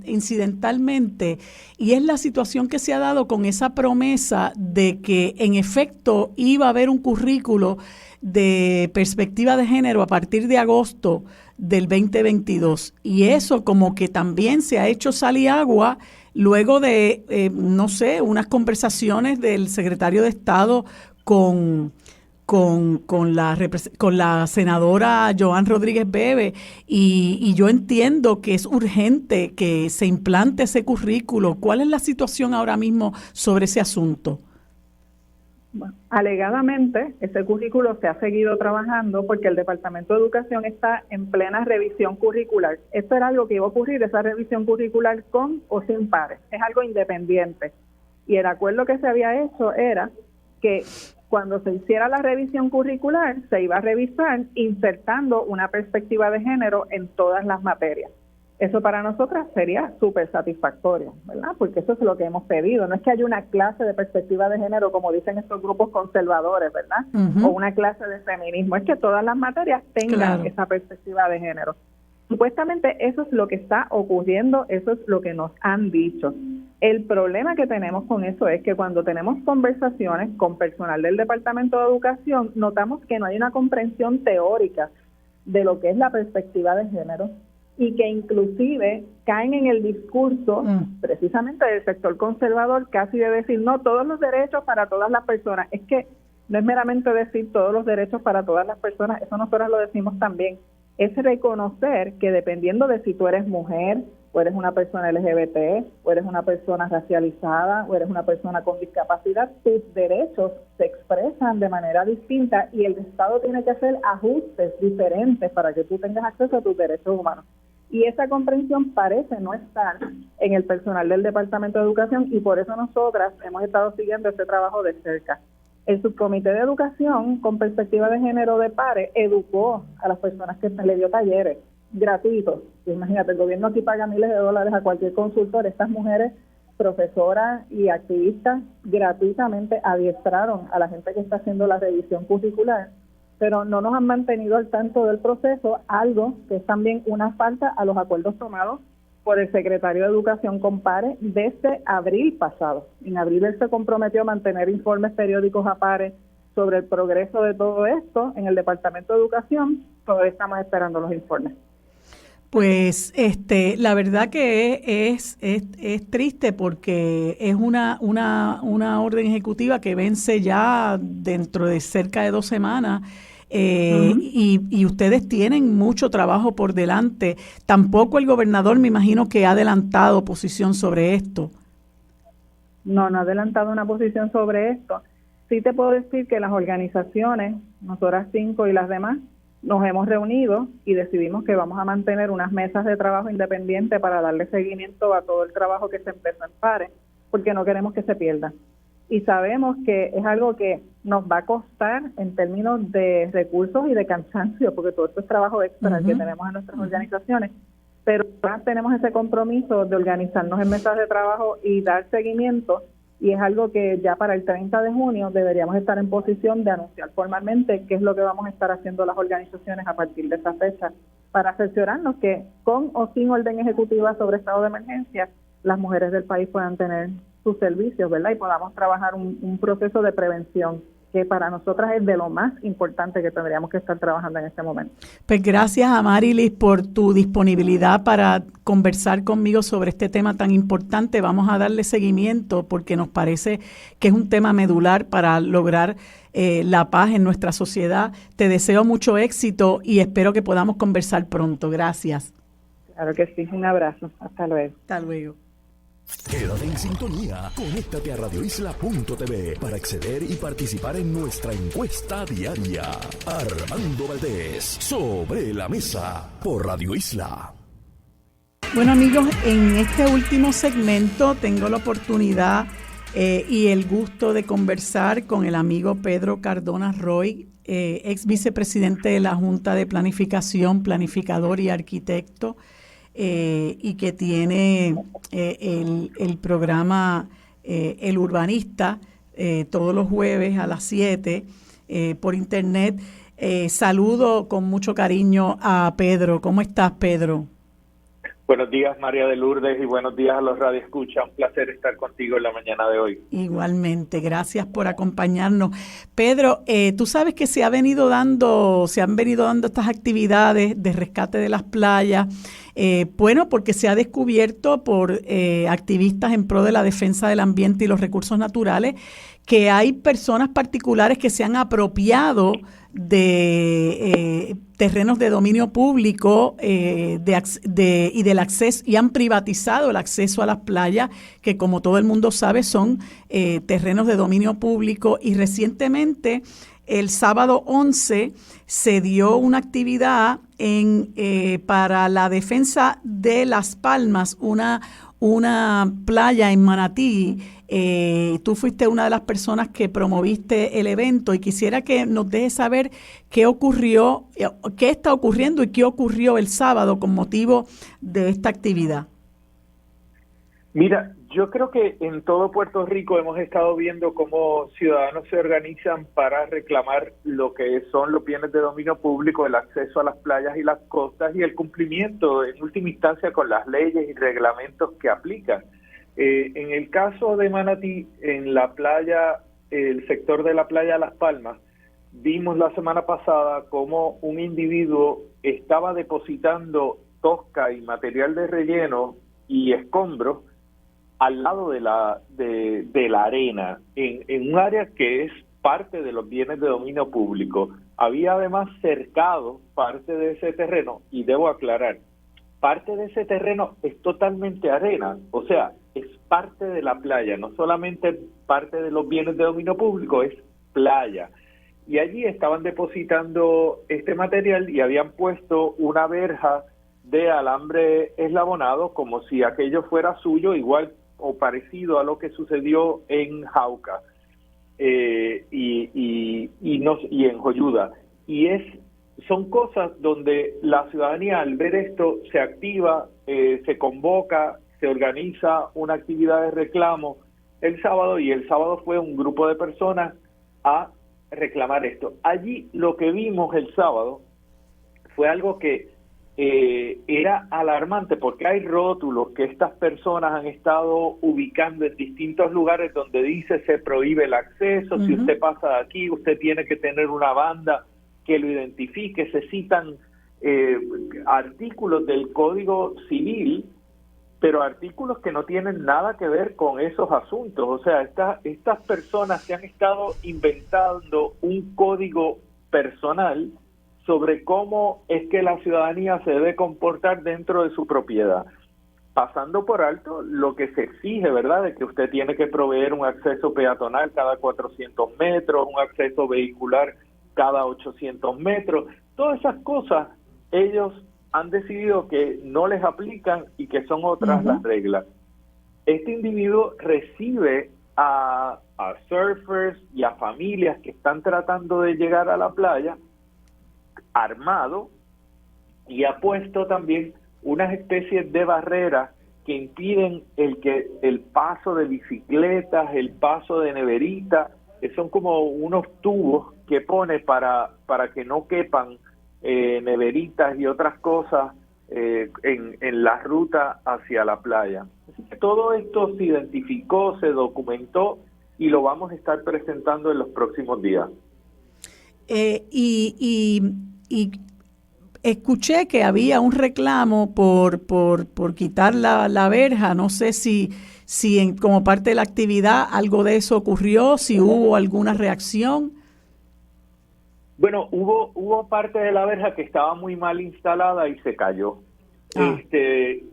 incidentalmente, y es la situación que se ha dado con esa promesa de que en efecto iba a haber un currículo de perspectiva de género a partir de agosto del 2022, y eso como que también se ha hecho sal y agua luego de, no sé, unas conversaciones del secretario de Estado con la senadora Joan Rodríguez Bebe, y yo entiendo que es urgente que se implante ese currículo. ¿Cuál es la situación ahora mismo sobre ese asunto?
Bueno, alegadamente, ese currículo se ha seguido trabajando porque el Departamento de Educación está en plena revisión curricular. Esto era algo que iba a ocurrir, esa revisión curricular con o sin PARE. Es algo independiente. Y el acuerdo que se había hecho era que cuando se hiciera la revisión curricular, se iba a revisar insertando una perspectiva de género en todas las materias. Eso para nosotras sería súper satisfactorio, ¿verdad? Porque eso es lo que hemos pedido. No es que haya una clase de perspectiva de género, como dicen estos grupos conservadores, ¿verdad? O una clase de feminismo. Es que todas las materias tengan esa perspectiva de género. Supuestamente eso es lo que está ocurriendo, eso es lo que nos han dicho. El problema que tenemos con eso es que cuando tenemos conversaciones con personal del Departamento de Educación, notamos que no hay una comprensión teórica de lo que es la perspectiva de género, y que inclusive caen en el discurso precisamente del sector conservador, casi de decir, no, todos los derechos para todas las personas. Es que no es meramente decir todos los derechos para todas las personas, eso nosotros lo decimos también. Es reconocer que dependiendo de si tú eres mujer, o eres una persona LGBT, o eres una persona racializada, o eres una persona con discapacidad, tus derechos se expresan de manera distinta y el Estado tiene que hacer ajustes diferentes para que tú tengas acceso a tus derechos humanos. Y esa comprensión parece no estar en el personal del Departamento de Educación, y por eso nosotras hemos estado siguiendo este trabajo de cerca. El Subcomité de Educación con Perspectiva de Género de PARE educó a las personas que le dio talleres gratuitos. Imagínate, el gobierno aquí paga miles de dólares a cualquier consultor. Estas mujeres, profesoras y activistas, gratuitamente adiestraron a la gente que está haciendo la revisión curricular, pero no nos han mantenido al tanto del proceso, algo que es también una falta a los acuerdos tomados por el secretario de Educación con PARE desde abril pasado. En abril él se comprometió a mantener informes periódicos a PARE sobre el progreso de todo esto en el Departamento de Educación. Todavía estamos esperando los informes.
Pues la verdad que es triste, porque es una orden ejecutiva que vence ya dentro de cerca de 2 semanas. Y ustedes tienen mucho trabajo por delante. Tampoco el gobernador, me imagino, que ha adelantado posición sobre esto.
No ha adelantado una posición sobre esto. Sí te puedo decir que las organizaciones, nosotras 5 y las demás, nos hemos reunido y decidimos que vamos a mantener unas mesas de trabajo independientes para darle seguimiento a todo el trabajo que se empezó en PARE, porque no queremos que se pierda. Y sabemos que es algo que nos va a costar en términos de recursos y de cansancio, porque todo esto es trabajo extra que tenemos en nuestras organizaciones, pero tenemos ese compromiso de organizarnos en mesas de trabajo y dar seguimiento, y es algo que ya para el 30 de junio deberíamos estar en posición de anunciar formalmente qué es lo que vamos a estar haciendo las organizaciones a partir de esa fecha, para cerciorarnos que con o sin orden ejecutiva sobre estado de emergencia, las mujeres del país puedan tener sus servicios, ¿verdad? Y podamos trabajar un proceso de prevención que para nosotras es de lo más importante que tendríamos que estar trabajando en este momento.
Pues gracias a Marilis por tu disponibilidad para conversar conmigo sobre este tema tan importante. Vamos a darle seguimiento porque nos parece que es un tema medular para lograr la paz en nuestra sociedad. Te deseo mucho éxito y espero que podamos conversar pronto. Gracias.
Claro que sí, un abrazo. Hasta luego.
Hasta luego.
Quédate en sintonía, conéctate a radioisla.tv para acceder y participar en nuestra encuesta diaria. Armando Valdés, sobre la mesa, por Radio Isla.
Bueno amigos, en este último segmento tengo la oportunidad y el gusto de conversar con el amigo Pedro Cardona Roy, ex vicepresidente de la Junta de Planificación, planificador y arquitecto, y que tiene el programa El Urbanista todos los jueves a las 7 por internet. Saludo con mucho cariño a Pedro. ¿Cómo estás, Pedro?
Buenos días, María de Lourdes, y buenos días a los radioescuchas. Un placer estar contigo en la mañana de hoy.
Igualmente, gracias por acompañarnos. Pedro, tú sabes que se han venido dando estas actividades de rescate de las playas, bueno, porque se ha descubierto por activistas en pro de la defensa del ambiente y los recursos naturales que hay personas particulares que se han apropiado de terrenos de dominio público y del acceso, y han privatizado el acceso a las playas, que como todo el mundo sabe son terrenos de dominio público. Y recientemente, el sábado 11, se dio una actividad para la defensa de Las Palmas, una playa en Manatí. Tú fuiste una de las personas que promoviste el evento y quisiera que nos dejes saber qué ocurrió, qué está ocurriendo y qué ocurrió el sábado con motivo de esta actividad.
Mira, yo creo que en todo Puerto Rico hemos estado viendo cómo ciudadanos se organizan para reclamar lo que son los bienes de dominio público, el acceso a las playas y las costas y el cumplimiento en última instancia con las leyes y reglamentos que aplican. En el caso de Manatí, en la playa, el sector de la playa Las Palmas, vimos la semana pasada cómo un individuo estaba depositando tosca y material de relleno y escombros al lado de la arena, en un área que es parte de los bienes de dominio público. Había además cercado parte de ese terreno, y debo aclarar, parte de ese terreno es totalmente arena, o sea, es parte de la playa, no solamente parte de los bienes de dominio público, es playa. Y allí estaban depositando este material y habían puesto una verja de alambre eslabonado como si aquello fuera suyo, igual o parecido a lo que sucedió en Jauca y en Joyuda. Y son cosas donde la ciudadanía, al ver esto, se activa, se convoca, se organiza una actividad de reclamo el sábado, y el sábado fue un grupo de personas a reclamar esto. Allí lo que vimos el sábado fue algo que era alarmante, porque hay rótulos que estas personas han estado ubicando en distintos lugares donde dice se prohíbe el acceso, si usted pasa de aquí, usted tiene que tener una banda que lo identifique. Se citan artículos del Código Civil, pero artículos que no tienen nada que ver con esos asuntos. O sea, estas personas se han estado inventando un código personal sobre cómo es que la ciudadanía se debe comportar dentro de su propiedad. pasando por alto lo que se exige, ¿verdad? De que usted tiene que proveer un acceso peatonal cada 400 metros, un acceso vehicular cada 800 metros. Todas esas cosas ellos han decidido que no les aplican y que son otras las reglas. Este individuo recibe a surfers y a familias que están tratando de llegar a la playa armado, y ha puesto también unas especies de barreras que impiden el paso de bicicletas, el paso de neveritas, que son como unos tubos que pone para que no quepan neveritas y otras cosas en la ruta hacia la playa. Así que todo esto se identificó, se documentó y lo vamos a estar presentando en los próximos días.
Y escuché que había un reclamo por quitar la verja. No sé si como parte de la actividad algo de eso ocurrió, si hubo alguna reacción.
Bueno, hubo parte de la verja que estaba muy mal instalada y se cayó.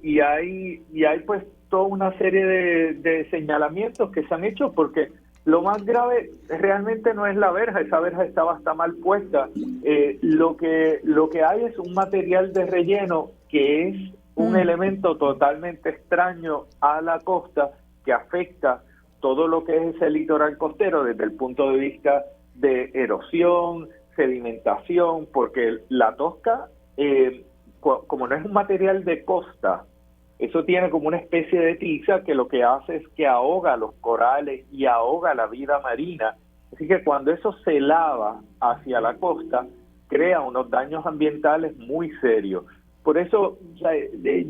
Y hay pues toda una serie de señalamientos que se han hecho, porque lo más grave realmente no es la verja, esa verja estaba hasta mal puesta. Lo que hay es un material de relleno que es un elemento totalmente extraño a la costa, que afecta todo lo que es ese litoral costero desde el punto de vista de erosión, sedimentación, porque la tosca, como no es un material de costa, eso tiene como una especie de tiza que lo que hace es que ahoga los corales y ahoga la vida marina. Así que cuando eso se lava hacia la costa, crea unos daños ambientales muy serios. Por eso, o sea,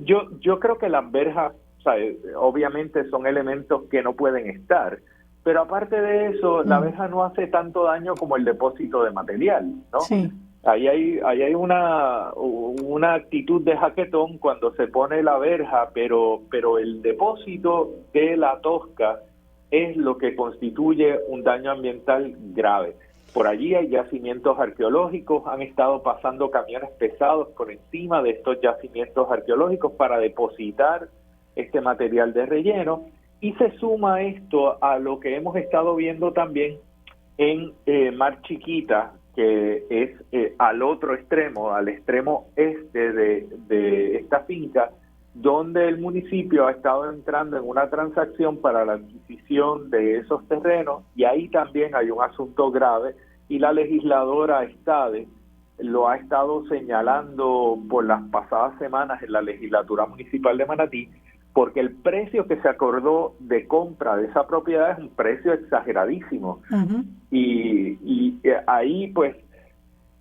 yo creo que las verjas, o sea, obviamente son elementos que no pueden estar, pero aparte de eso, la verja no hace tanto daño como el depósito de material, ¿no? Sí. Ahí hay una actitud de jaquetón cuando se pone la verja, pero el depósito de la tosca es lo que constituye un daño ambiental grave. Por allí hay yacimientos arqueológicos, han estado pasando camiones pesados por encima de estos yacimientos arqueológicos para depositar este material de relleno, y se suma esto a lo que hemos estado viendo también en Mar Chiquita, que es al otro extremo, al extremo este de esta finca, donde el municipio ha estado entrando en una transacción para la adquisición de esos terrenos, y ahí también hay un asunto grave, y la legisladora Estade lo ha estado señalando por las pasadas semanas en la legislatura municipal de Manatí, porque el precio que se acordó de compra de esa propiedad es un precio exageradísimo. Y ahí, pues,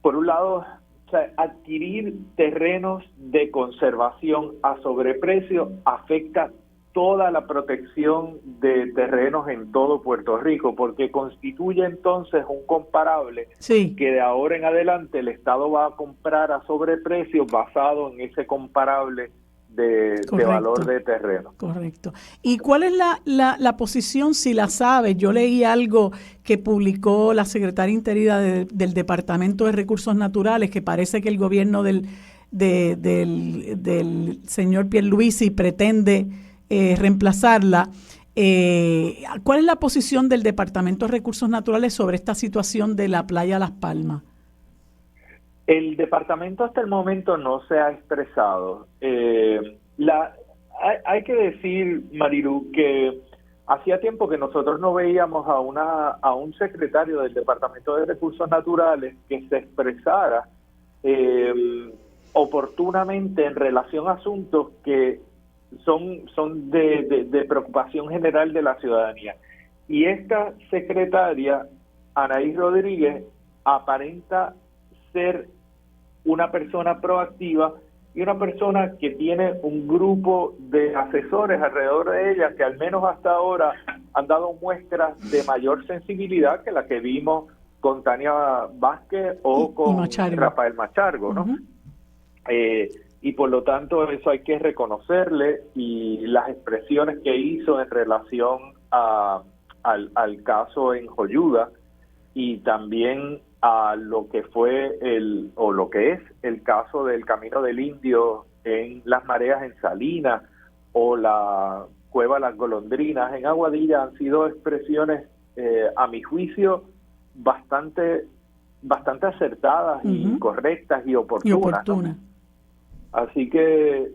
por un lado, o sea, adquirir terrenos de conservación a sobreprecio afecta toda la protección de terrenos en todo Puerto Rico, porque constituye entonces un comparable que de ahora en adelante el Estado va a comprar a sobreprecio basado en ese comparable de valor de terreno.
Correcto. ¿Y cuál es la posición, si la sabe? Yo leí algo que publicó la secretaria interina del Departamento de Recursos Naturales, que parece que el gobierno del señor Pierluisi pretende reemplazarla. ¿Cuál es la posición del Departamento de Recursos Naturales sobre esta situación de la playa Las Palmas?
El departamento hasta el momento no se ha expresado. Hay que decir, Marilu, que hacía tiempo que nosotros no veíamos a un secretario del Departamento de Recursos Naturales que se expresara oportunamente en relación a asuntos que son de preocupación general de la ciudadanía. Y esta secretaria, Anaís Rodríguez, aparenta ser una persona proactiva y una persona que tiene un grupo de asesores alrededor de ella que al menos hasta ahora han dado muestras de mayor sensibilidad que la que vimos con Tania Vázquez o con Rafael Machargo, ¿no? Y por lo tanto eso hay que reconocerle, y las expresiones que hizo en relación al caso en Joyuda, y también a lo que fue lo que es el caso del Camino del Indio en Las Mareas en Salinas, o la cueva Las Golondrinas en Aguadilla han sido expresiones, a mi juicio, bastante acertadas y correctas y oportunas. ¿No? Así que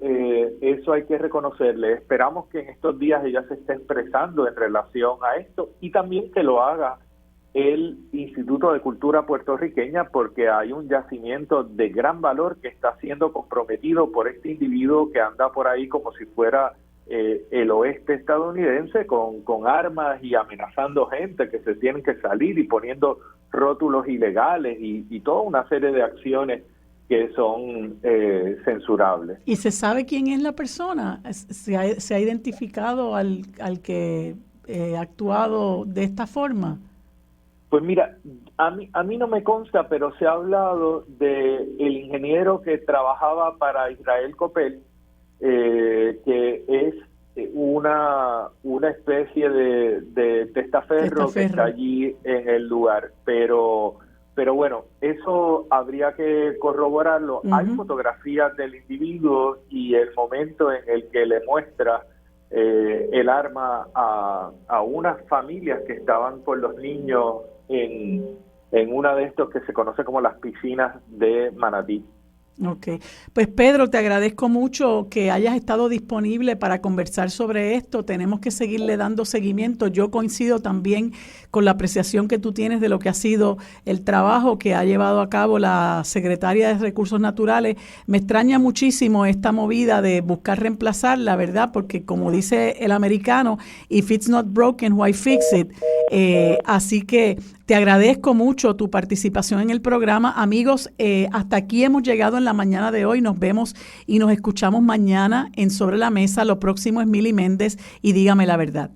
eso hay que reconocerle. Esperamos que en estos días ella se esté expresando en relación a esto y también que lo haga el Instituto de Cultura Puertorriqueña, porque hay un yacimiento de gran valor que está siendo comprometido por este individuo que anda por ahí como si fuera el oeste estadounidense con armas y amenazando gente que se tienen que salir y poniendo rótulos ilegales y toda una serie de acciones que son censurables.
¿Y se sabe quién es la persona? ¿Se ha identificado al que ha actuado de esta forma?
Pues mira, a mí no me consta, pero se ha hablado de el ingeniero que trabajaba para Israel Coppel, que es una especie de testaferro que está allí en el lugar, pero bueno, eso habría que corroborarlo. Hay fotografías del individuo y el momento en el que le muestra el arma a unas familias que estaban con los niños en una de estos que se conoce como las piscinas de Manatí.
Ok, pues Pedro, te agradezco mucho que hayas estado disponible para conversar sobre esto. Tenemos que seguirle dando seguimiento. Yo coincido también con la apreciación que tú tienes de lo que ha sido el trabajo que ha llevado a cabo la Secretaria de Recursos Naturales. Me extraña muchísimo esta movida de buscar reemplazarla, ¿verdad? Porque como dice el americano, if it's not broken, why fix it? Así que te agradezco mucho tu participación en el programa. Amigos, hasta aquí hemos llegado en la mañana de hoy. Nos vemos y nos escuchamos mañana en Sobre la Mesa. Lo próximo es Mili Méndez y Dígame la Verdad.